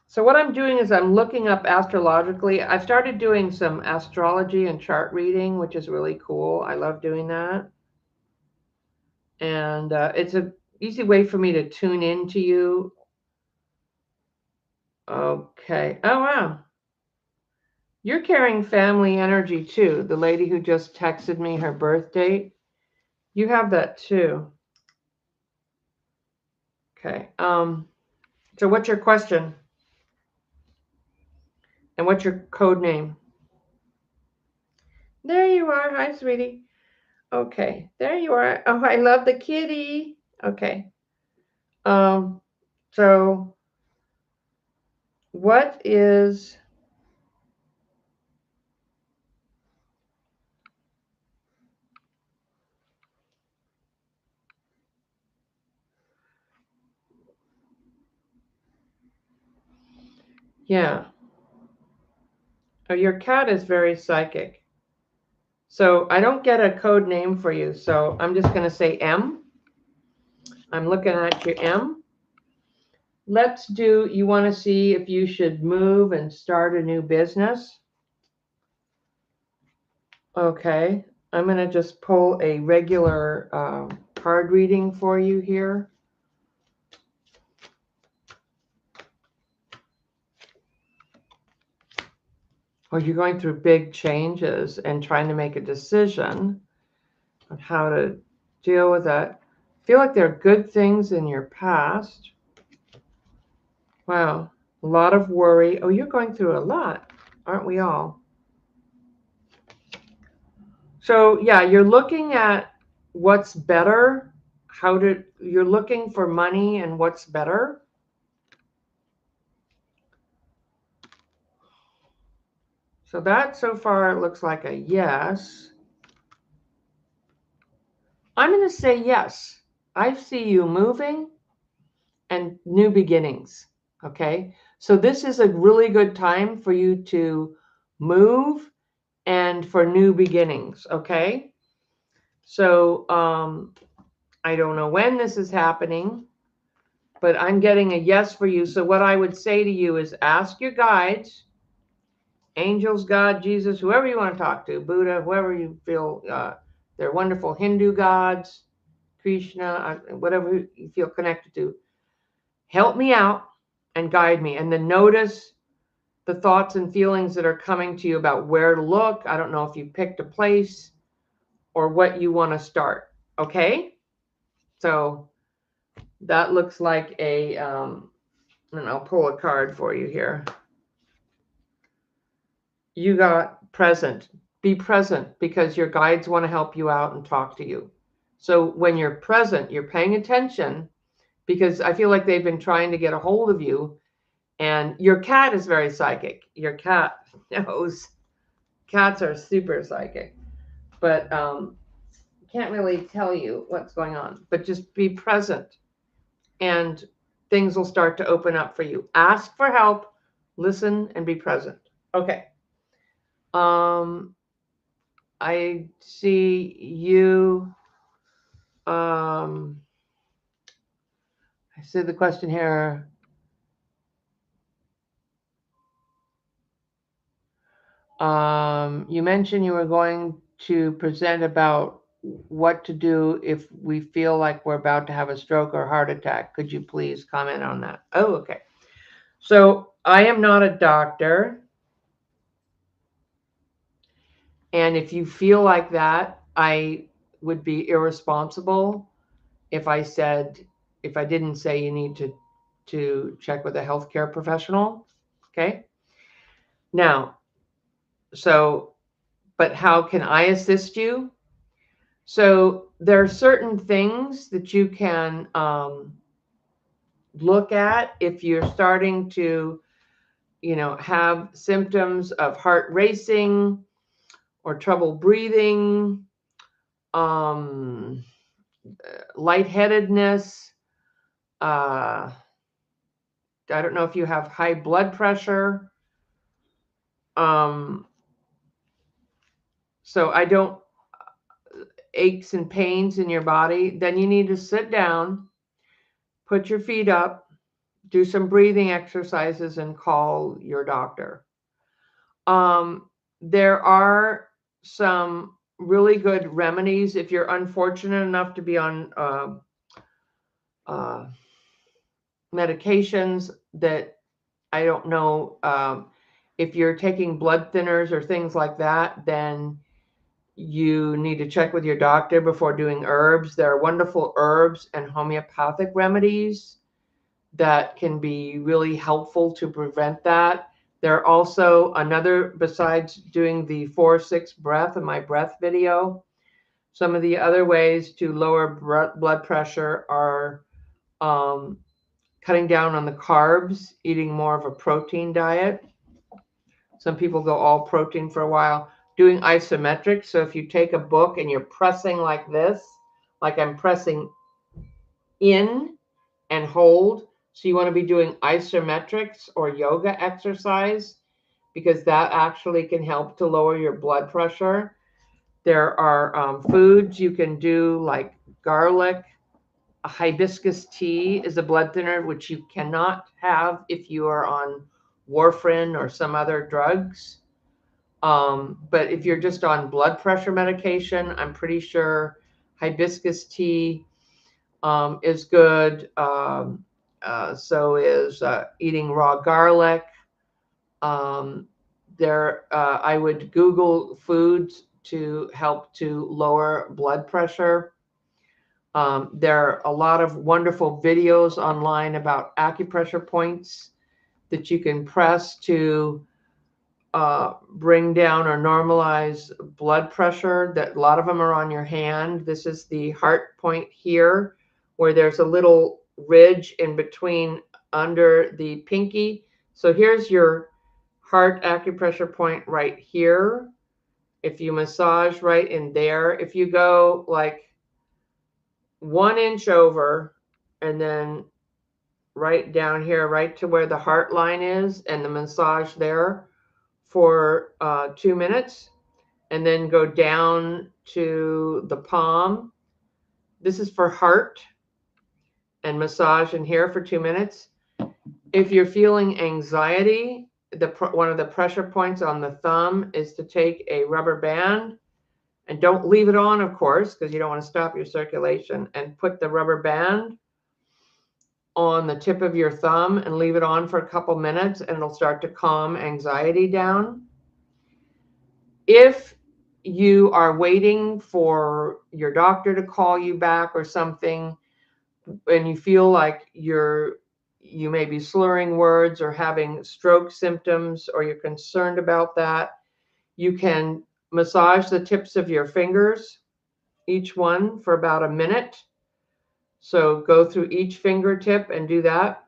[SPEAKER 1] So what I'm doing is I'm looking up astrologically. I've started doing some astrology and chart reading, which is really cool. I love doing that. And it's an easy way for me to tune into you. Okay. Oh, wow. You're carrying family energy too. The lady who just texted me her birth date, you have that too. Okay. So what's your question? And what's your code name? There you are. Hi, sweetie. Okay. There you are. Oh, I love the kitty. Okay. So what is Yeah. Oh, your cat is very psychic. So I don't get a code name for you. So I'm just going to say M. I'm looking at your M. Let's do, you want to see if you should move and start a new business. Okay. I'm going to just pull a regular card reading for you here. Or you're going through big changes and trying to make a decision on how to deal with that. I feel like there are good things in your past. Wow, a lot of worry. Oh, you're going through a lot, aren't we all? So yeah, you're looking at what's better. You're looking for money and what's better. So that so far looks like a yes. I'm going to say yes. I see you moving and new beginnings. Okay. So this is a really good time for you to move and for new beginnings. Okay. So I don't know when this is happening, but I'm getting a yes for you. So what I would say to you is ask your guides, angels, God, Jesus, whoever you want to talk to, Buddha, whoever you feel, they're wonderful Hindu gods, Krishna, whatever you feel connected to. Help me out and guide me. And then notice the thoughts and feelings that are coming to you about where to look. I don't know if you picked a place or what you want to start. Okay. So that looks like a, and I'll pull a card for you here. You got present. Be present because your guides want to help you out and talk to you. So when you're present, you're paying attention because I feel like they've been trying to get a hold of you. And your cat is very psychic. Your cat knows. Cats are super psychic. But can't really tell you what's going on. But just be present and things will start to open up for you. Ask for help, listen, and be present. Okay. I see you. I see the question here. You mentioned you were going to present about what to do if we feel like we're about to have a stroke or heart attack. Could you please comment on that? Oh, okay. So I am not a doctor. And if you feel like that, I would be irresponsible if I didn't say you need to check with a healthcare professional. Okay. Now, but how can I assist you? So there are certain things that you can look at if you're starting to, have symptoms of heart racing or trouble breathing, um, lightheadedness. I don't know if you have high blood pressure. So I don't aches and pains in your body. Then you need to sit down, put your feet up, do some breathing exercises, and call your doctor. There are some really good remedies if you're unfortunate enough to be on medications that I don't know if you're taking blood thinners or things like that, then you need to check with your doctor before doing herbs. There are wonderful herbs and homeopathic remedies that can be really helpful to prevent that. There are also besides doing the 4-6 breath in my breath video, some of the other ways to lower blood pressure are cutting down on the carbs, eating more of a protein diet. Some people go all protein for a while. Doing isometric. So if you take a book and you're pressing like this, like I'm pressing in and hold, So you want to be doing isometrics or yoga exercise because that actually can help to lower your blood pressure. There are foods you can do like garlic. A hibiscus tea is a blood thinner, which you cannot have if you are on warfarin or some other drugs. But if you're just on blood pressure medication, I'm pretty sure hibiscus tea is good. So is eating raw garlic. Um, I would Google foods to help to lower blood pressure. There are a lot of wonderful videos online about acupressure points that you can press to bring down or normalize blood pressure. That a lot of them are on your hand. This is the heart point here, where there's a little ridge in between under the pinky. So here's your heart acupressure point right here. If you massage right in there, if you go like 1 inch over and then right down here, right to where the heart line is, and the massage there for 2 minutes, and then go down to the palm. This is for heart, and massage in here for 2 minutes. If you're feeling anxiety, one of the pressure points on the thumb is to take a rubber band, and don't leave it on, of course, because you don't want to stop your circulation, and put the rubber band on the tip of your thumb and leave it on for a couple minutes, and it'll start to calm anxiety down. If you are waiting for your doctor to call you back or something, and you feel like you may be slurring words or having stroke symptoms, or you're concerned about that, you can massage the tips of your fingers, each one for about a minute. So go through each fingertip and do that.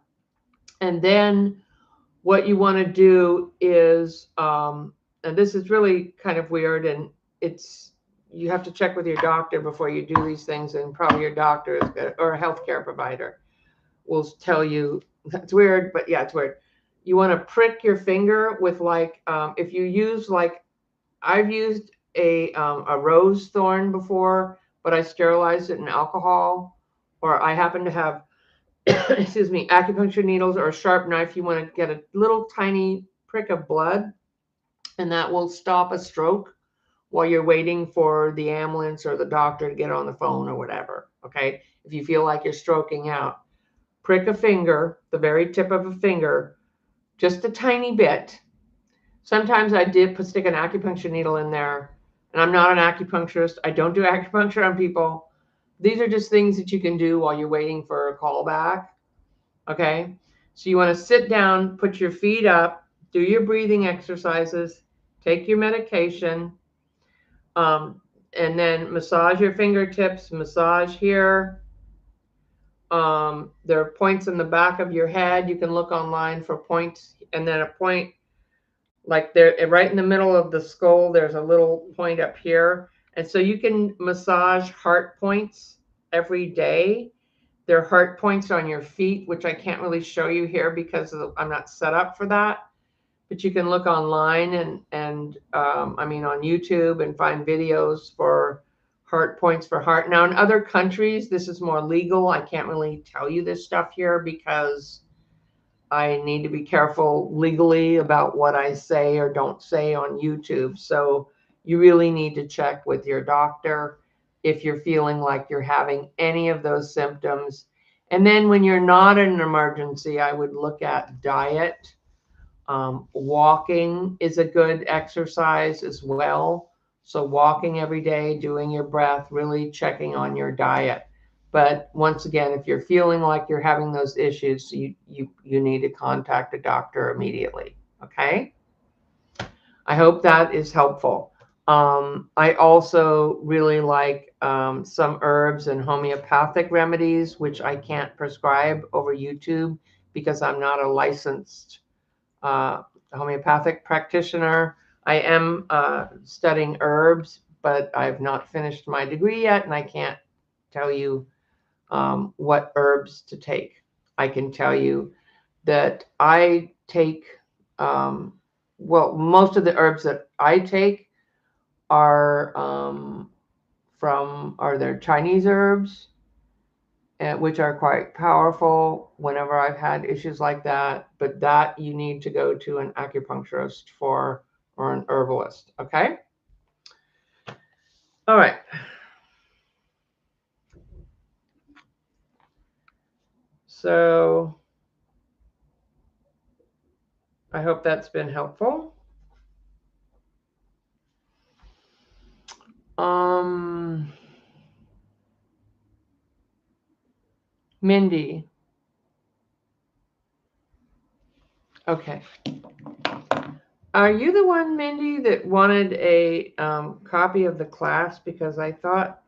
[SPEAKER 1] And then what you want to do is, and this is really kind of weird, and you have to check with your doctor before you do these things, and probably your doctor or a healthcare provider will tell you. That's weird, but yeah, it's weird. You want to prick your finger with if you use I've used a rose thorn before, but I sterilized it in alcohol, or I happen to have excuse me, acupuncture needles or a sharp knife. You want to get a little tiny prick of blood, and that will stop a stroke while you're waiting for the ambulance or the doctor to get on the phone or whatever. Okay. If you feel like you're stroking out, prick a finger, the very tip of a finger, just a tiny bit. Sometimes I did stick an acupuncture needle in there, and I'm not an acupuncturist. I don't do acupuncture on people. These are just things that you can do while you're waiting for a call back. Okay. So you want to sit down, put your feet up, do your breathing exercises, take your medication, and then massage your fingertips, massage here. There are points in the back of your head. You can look online for points, and then a point like there, right in the middle of the skull, there's a little point up here. And so you can massage heart points every day. There are heart points on your feet, which I can't really show you here because I'm not set up for that. But you can look online and I mean on YouTube and find videos for heart points for heart. Now in other countries, this is more legal. I can't really tell you this stuff here because I need to be careful legally about what I say or don't say on YouTube. So you really need to check with your doctor if you're feeling like you're having any of those symptoms. And then when you're not in an emergency, I would look at diet. Walking is a good exercise as well. So walking every day, doing your breath, really checking on your diet. But once again, if you're feeling like you're having those issues, you need to contact a doctor immediately. Okay. I hope that is helpful. I also really like some herbs and homeopathic remedies, which I can't prescribe over YouTube because I'm not a licensed homeopathic practitioner. I am studying herbs, but I've not finished my degree yet, and I can't tell you what herbs to take. I can tell you that I take, well, most of the herbs that I take are they're Chinese herbs, which are quite powerful whenever I've had issues like that. But that you need to go to an acupuncturist for, or an herbalist. Okay. All right. So I hope that's been helpful. Mindy. Okay. Are you the one, Mindy, that wanted a copy of the class? Because I thought,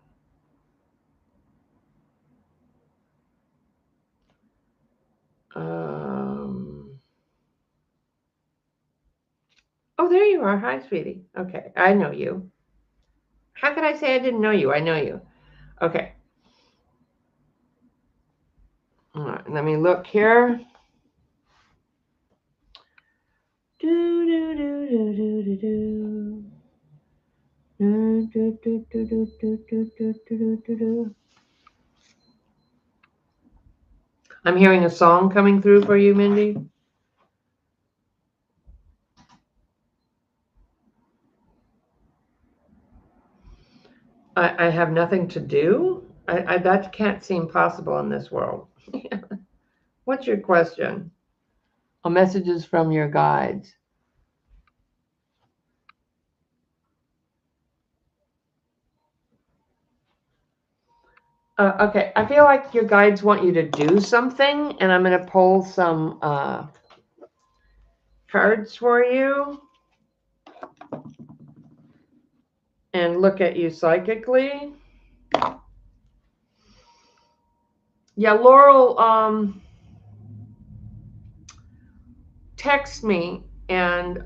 [SPEAKER 1] oh, there you are. Hi, sweetie. Okay, I know you. How could I say I didn't know you? I know you. Okay. All right, let me look here. I'm hearing a song coming through for you, Mindy. I have nothing to do? That can't seem possible in this world. What's your question? Oh, messages from your guides. Okay, I feel like your guides want you to do something, and I'm going to pull some cards for you and look at you psychically. Yeah, Laurel, text me and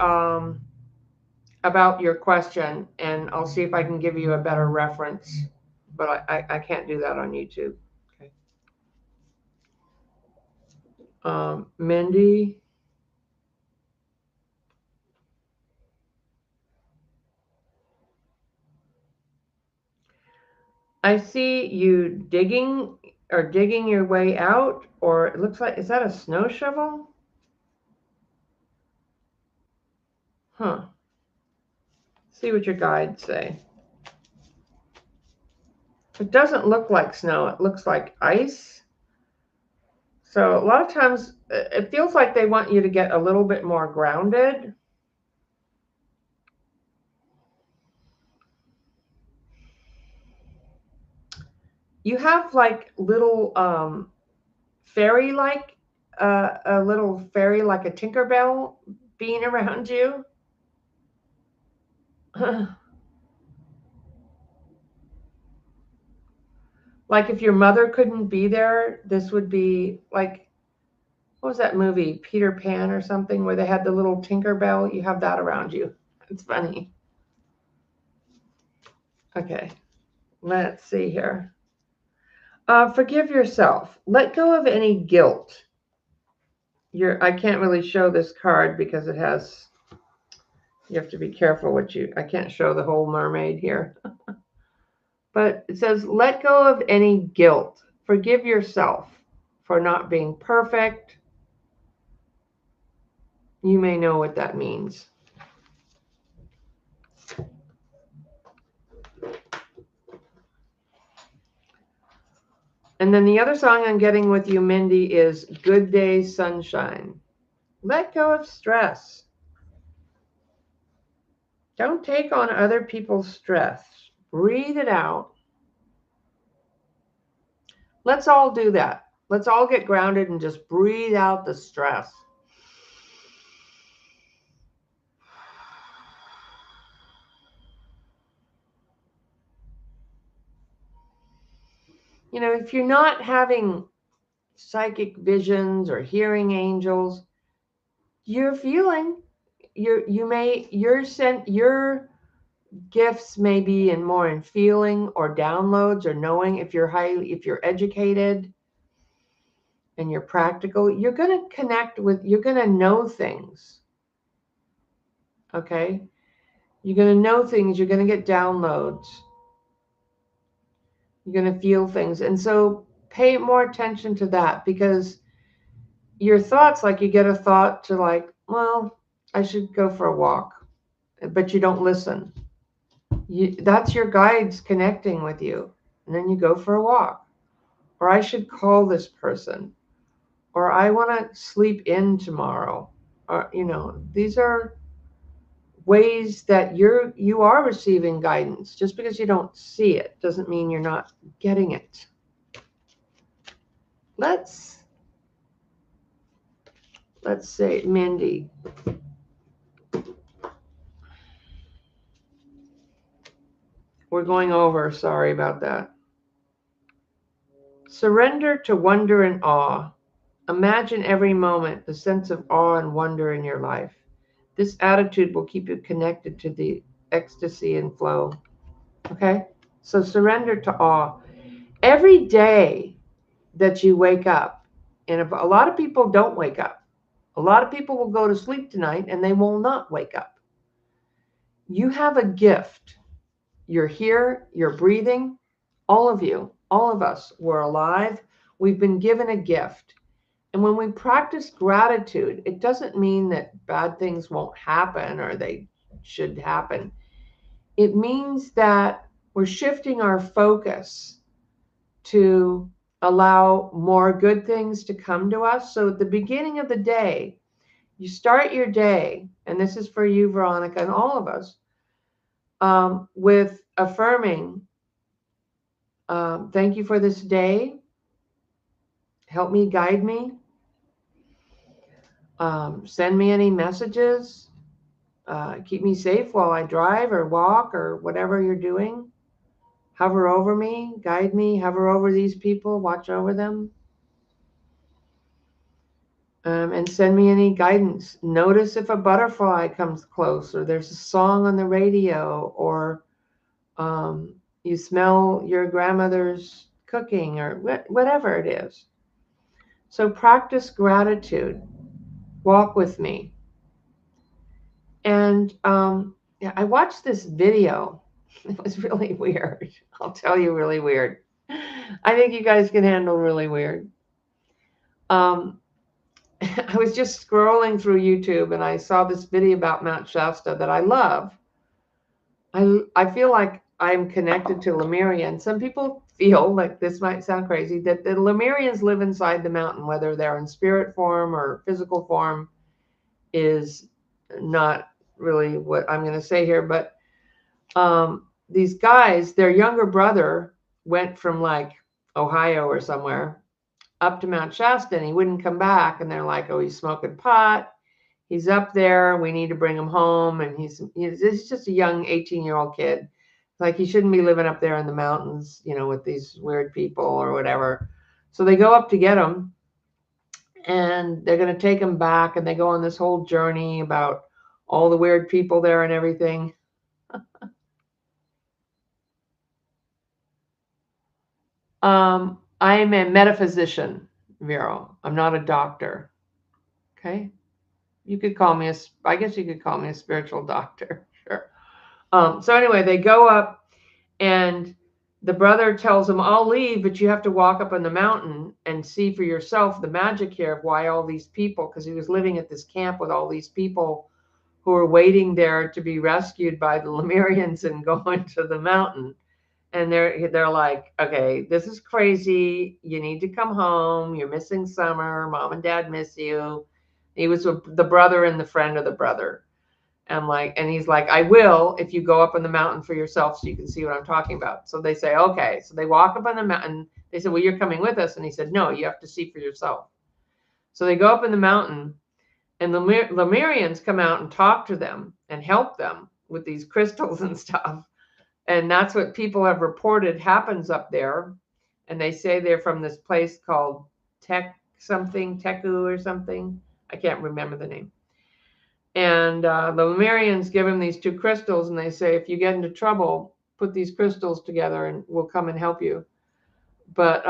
[SPEAKER 1] about your question, and I'll see if I can give you a better reference. But I can't do that on YouTube. Okay. Mindy. I see you digging your way out, or it looks like, is that a snow shovel? Huh. See what your guides say. It doesn't look like snow. It looks like ice. So a lot of times it feels like they want you to get a little bit more grounded. You have like little fairy-like, a little fairy like a Tinkerbell being around you. Like if your mother couldn't be there, this would be like, what was that movie, Peter Pan or something, where they had the little Tinkerbell? You have that around you. It's funny. Okay, let's see here. Forgive yourself. Let go of any guilt. I can't really show this card because it has, you have to be careful I can't show the whole mermaid here. But it says, let go of any guilt. Forgive yourself for not being perfect. You may know what that means. And then the other song I'm getting with you, Mindy, is Good Day Sunshine. Let go of stress. Don't take on other people's stress. Breathe it out. Let's all do that. Let's all get grounded and just breathe out the stress. You know, if you're not having psychic visions or hearing angels, you're feeling, your gifts may be more in feeling or downloads or knowing. If you're educated, and you're practical, you're going to connect with, you're going to know things. Okay? You're going to know things, you're going to get downloads. You're going to feel things. And so pay more attention to that, because your thoughts, like you get a thought to like, well, I should go for a walk, but you don't listen. That's your guides connecting with you. And then you go for a walk. Or I should call this person. Or I want to sleep in tomorrow. Or, these are ways that you are receiving guidance. Just because you don't see it doesn't mean you're not getting it. Let's say, Mindy. We're going over. Sorry about that. Surrender to wonder and awe. Imagine every moment the sense of awe and wonder in your life. This attitude will keep you connected to the ecstasy and flow. Okay? So surrender to awe. Every day that you wake up, and a lot of people don't wake up. A lot of people will go to sleep tonight and they will not wake up. You have a gift. You're here, you're breathing. All of you, all of us, we're alive. We've been given a gift. And when we practice gratitude, it doesn't mean that bad things won't happen or they should happen. It means that we're shifting our focus to allow more good things to come to us. So at the beginning of the day, you start your day, and this is for you, Veronica, and all of us, with affirming, thank you for this day. Help me, guide me. Send me any messages. Keep me safe while I drive or walk or whatever you're doing. Hover over me, guide me, hover over these people, watch over them. And send me any guidance. Notice if a butterfly comes close, or there's a song on the radio, or you smell your grandmother's cooking, or whatever it is. So practice gratitude. Walk with me. And I watched this video. It was really weird. I'll tell you, really weird. I think you guys can handle really weird. I was just scrolling through YouTube and I saw this video about Mount Shasta that I love. I feel like I'm connected to Lemurians. Some people feel, like this might sound crazy, that the Lemurians live inside the mountain, whether they're in spirit form or physical form is not really what I'm going to say here. But these guys, their younger brother went from like Ohio or somewhere up to Mount Shasta and he wouldn't come back. And they're like, oh, he's smoking pot. He's up there. We need to bring him home. And he's just a young 18-year-old kid. Like he shouldn't be living up there in the mountains, with these weird people or whatever. So they go up to get him and they're going to take him back. And they go on this whole journey about all the weird people there and everything. I'm a metaphysician, Vero. I'm not a doctor. Okay. You could call me I guess you could call me a spiritual doctor. Sure. So anyway, they go up and the brother tells him, I'll leave, but you have to walk up on the mountain and see for yourself the magic here of why all these people, because he was living at this camp with all these people who were waiting there to be rescued by the Lemurians and go into the mountain. And they're like, okay, this is crazy. You need to come home. You're missing summer. Mom and dad miss you. He was the brother and the friend of the brother. And he's like, I will if you go up on the mountain for yourself so you can see what I'm talking about. So they say, okay. So they walk up on the mountain. They said, well, you're coming with us. And he said, no, you have to see for yourself. So they go up in the mountain and the Lemurians come out and talk to them and help them with these crystals and stuff. And that's what people have reported happens up there. And they say they're from this place called Teku or something. I can't remember the name. And the Lemurians give him these two crystals and they say, if you get into trouble, put these crystals together and we'll come and help you. But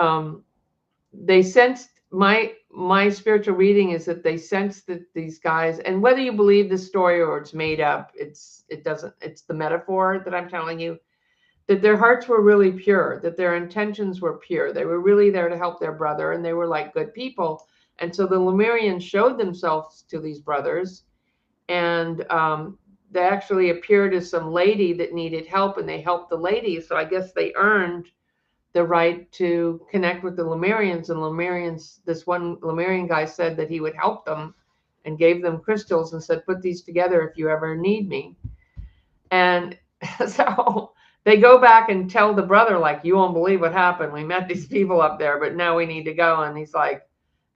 [SPEAKER 1] they sensed my spiritual reading is that they sense that these guys, and whether you believe the story or it's made up, it's the metaphor that I'm telling you, that their hearts were really pure, that their intentions were pure. They were really there to help their brother, and they were like good people. And so the Lemurians showed themselves to these brothers, and they actually appeared as some lady that needed help, and they helped the lady. So I guess they earned the right to connect with the Lemurians. And Lemurians, this one Lemurian guy said that he would help them and gave them crystals and said, put these together if you ever need me. And so they go back and tell the brother, like, you won't believe what happened. We met these people up there, but now we need to go. And he's like,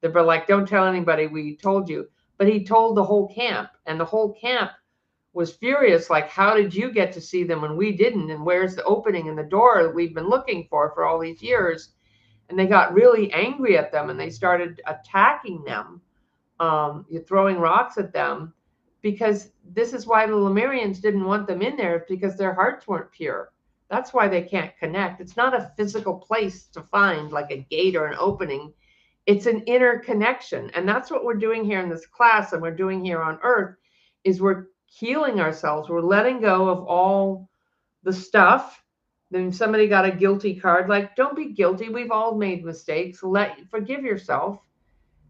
[SPEAKER 1] the brother, like, don't tell anybody we told you. But he told the whole camp, and the whole camp was furious. Like, how did you get to see them when we didn't? And where's the opening in the door that we've been looking for all these years? And they got really angry at them, and they started attacking them, throwing rocks at them, because this is why the Lemurians didn't want them in there, because their hearts weren't pure. That's why they can't connect. It's not a physical place to find, like a gate or an opening. It's an inner connection. And that's what we're doing here in this class, and we're doing here on Earth, is we're healing ourselves. We're letting go of all the stuff. Then somebody got a guilty card, like, don't be guilty. We've all made mistakes. Forgive yourself.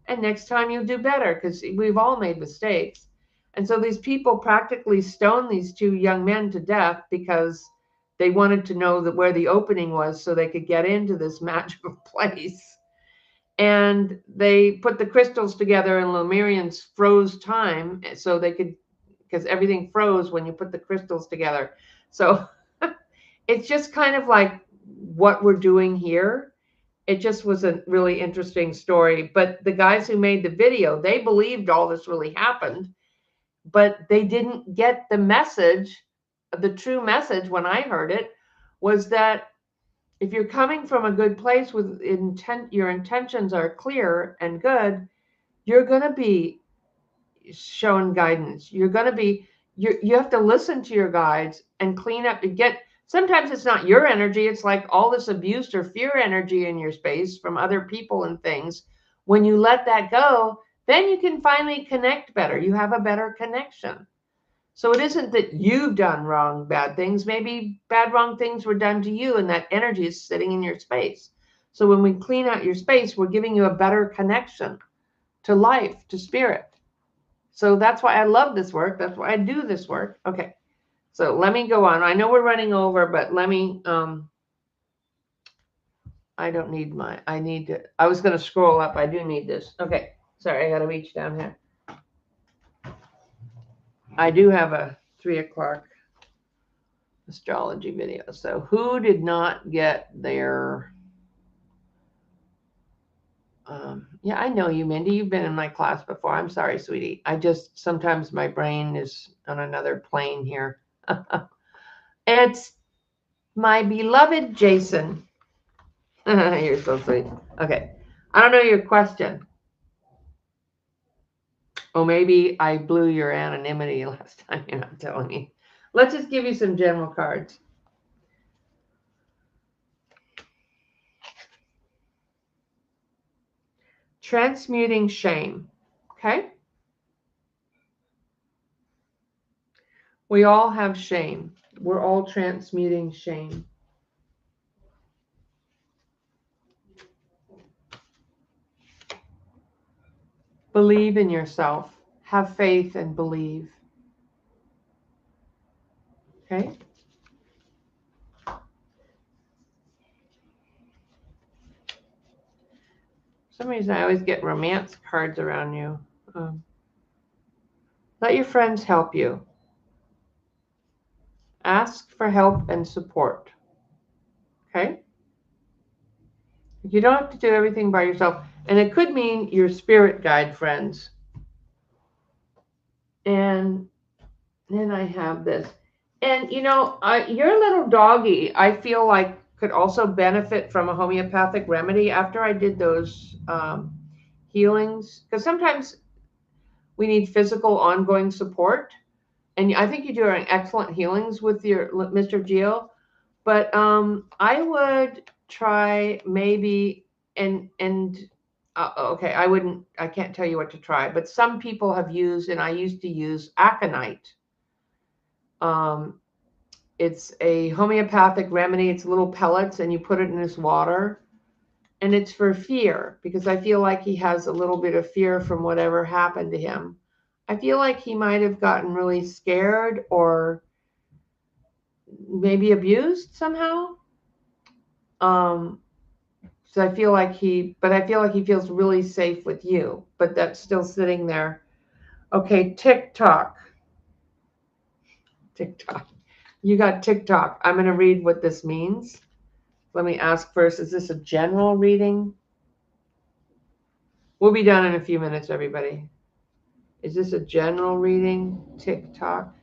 [SPEAKER 1] And next time you'll do better, because we've all made mistakes. And so these people practically stoned these two young men to death because they wanted to know that where the opening was so they could get into this magical place. And they put the crystals together, and Lemurians froze time so they could, because everything froze when you put the crystals together. So it's just kind of like what we're doing here. It just was a really interesting story. But the guys who made the video, they believed all this really happened, but they didn't get the message. The true message, when I heard it, was that if you're coming from a good place with intent, your intentions are clear and good, you're going to be shown guidance. You're going to be, you have to listen to your guides and clean up and get, sometimes it's not your energy. It's like all this abuse or fear energy in your space from other people and things. When you let that go, then you can finally connect better. You have a better connection. So it isn't that you've done wrong, bad things. Maybe bad, wrong things were done to you, and that energy is sitting in your space. So when we clean out your space, we're giving you a better connection to life, to spirit. So that's why I love this work. That's why I do this work. Okay. So let me go on. I know we're running over, but let me, I don't need my, I need to, I was going to scroll up. I do need this. Okay. Sorry. I got to reach down here. I do have a 3:00 astrology video. So who did not get their, yeah, I know you, Mindy. You've been in my class before. I'm sorry, sweetie. I just, sometimes my brain is on another plane here. It's my beloved Jason. You're so sweet. Okay. I don't know your question. Oh, maybe I blew your anonymity last time. You're not telling me. Let's just give you some general cards. Transmuting shame. Okay. We all have shame. We're all transmuting shame. Believe in yourself. Have faith and believe. Okay. For some reason, I always get romance cards around you. Let your friends help you. Ask for help and support. Okay? You don't have to do everything by yourself. And it could mean your spirit guide friends. And then I have this. And, you know, your little doggy, I feel like could also benefit from a homeopathic remedy after I did those healings. Because sometimes we need physical ongoing support. And I think you do excellent healings with your Mr. Geo. But I would try maybe and okay, I can't tell you what to try, but some people have used, and I used to use aconite. Um, it's a homeopathic remedy. It's little pellets, and you put it in this water, and it's for fear, because I feel like he has a little bit of fear from whatever happened to him. I feel like he might have gotten really scared or maybe abused somehow. Um, so I feel like he feels really safe with you, but that's still sitting there. Okay, TikTok. TikTok. You got TikTok. I'm going to read what this means. Let me ask first, is this a general reading? We'll be done in a few minutes, everybody. Is this a general reading? TikTok.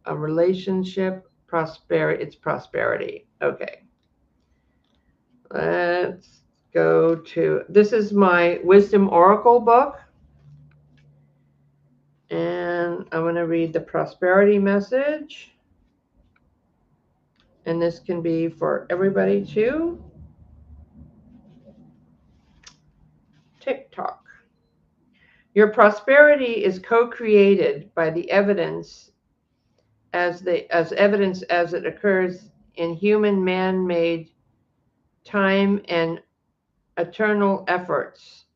[SPEAKER 1] A relationship, prosperity. It's prosperity. Okay. Let's go to, this is my Wisdom Oracle book. And I'm going to read the prosperity message. And this can be for everybody too. TikTok. Your prosperity is co-created by the evidence as evidence as it occurs in human man-made time and eternal efforts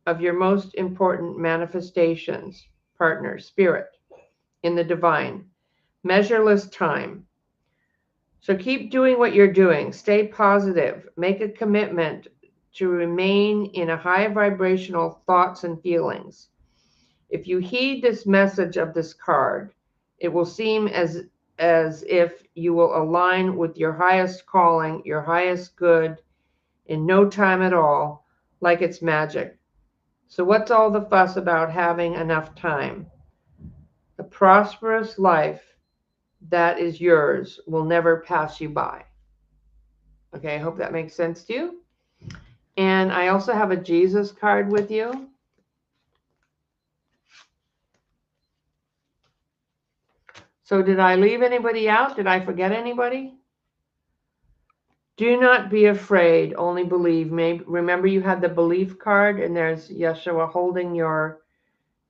[SPEAKER 1] of your most important manifestations, partner, spirit, in the divine, measureless time. So keep doing what you're doing. Stay positive. Make a commitment to remain in a high vibrational thoughts and feelings. If you heed this message of this card, it will seem as if you will align with your highest calling, your highest good, in no time at all, like it's magic. So what's all the fuss about having enough time? The prosperous life that is yours will never pass you by. Okay, I hope that makes sense to you. And I also have a Jesus card with you. So did I leave anybody out? Did I forget anybody? Do not be afraid, only believe. Maybe, remember you had the belief card, and there's Yeshua holding your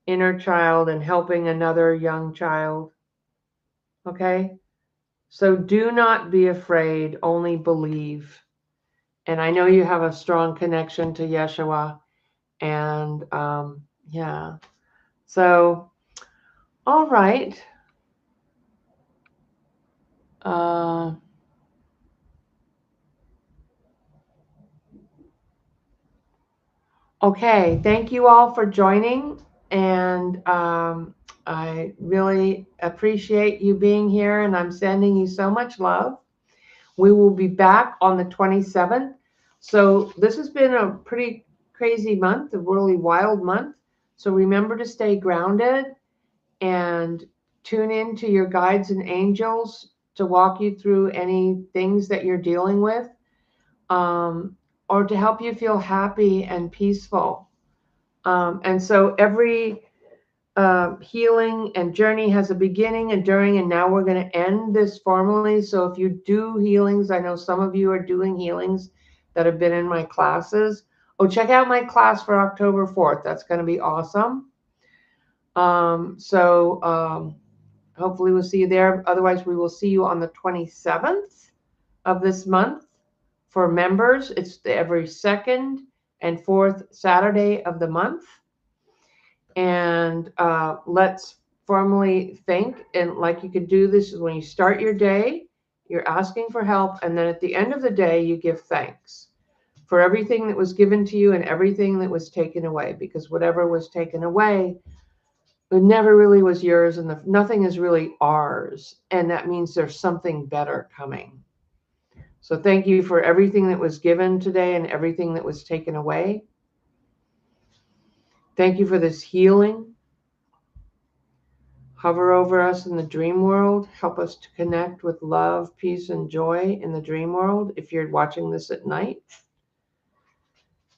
[SPEAKER 1] inner child and helping another young child. Okay? So do not be afraid, only believe. And I know you have a strong connection to Yeshua. And yeah. So, all right. Okay, thank you all for joining, and I really appreciate you being here, and I'm sending you so much love. We will be back on the 27th. So this has been a pretty crazy month, a really wild month. So remember to stay grounded and tune in to your guides and angels to walk you through any things that you're dealing with, or to help you feel happy and peaceful. And so every healing and journey has a beginning, and during, and now we're going to end this formally. So if you do healings, I know some of you are doing healings that have been in my classes. Oh, check out my class for October 4th. That's going to be awesome. Hopefully we'll see you there. Otherwise, we will see you on the 27th of this month. For members, it's every second and fourth Saturday of the month. And let's formally think, and like you could do this when you start your day, you're asking for help, and then at the end of the day you give thanks for everything that was given to you and everything that was taken away, because whatever was taken away, it never really was yours, and nothing is really ours, and that means there's something better coming. So thank you for everything that was given today and everything that was taken away. Thank you for this healing. Hover over us in the dream world. Help us to connect with love, peace, and joy in the dream world if you're watching this at night.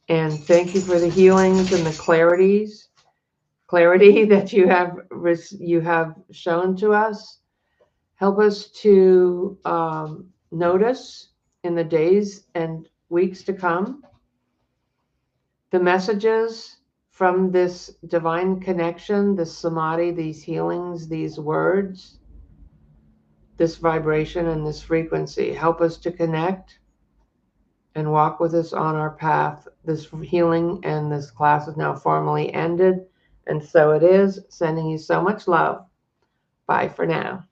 [SPEAKER 1] And thank you for the healings and the clarity that you have shown to us. Help us to notice in the days and weeks to come the messages from this divine connection, this samadhi, these healings, these words, this vibration and this frequency help us to connect and walk with us on our path. This healing and this class is now formally ended. And so it is. Sending you so much love. Bye for now.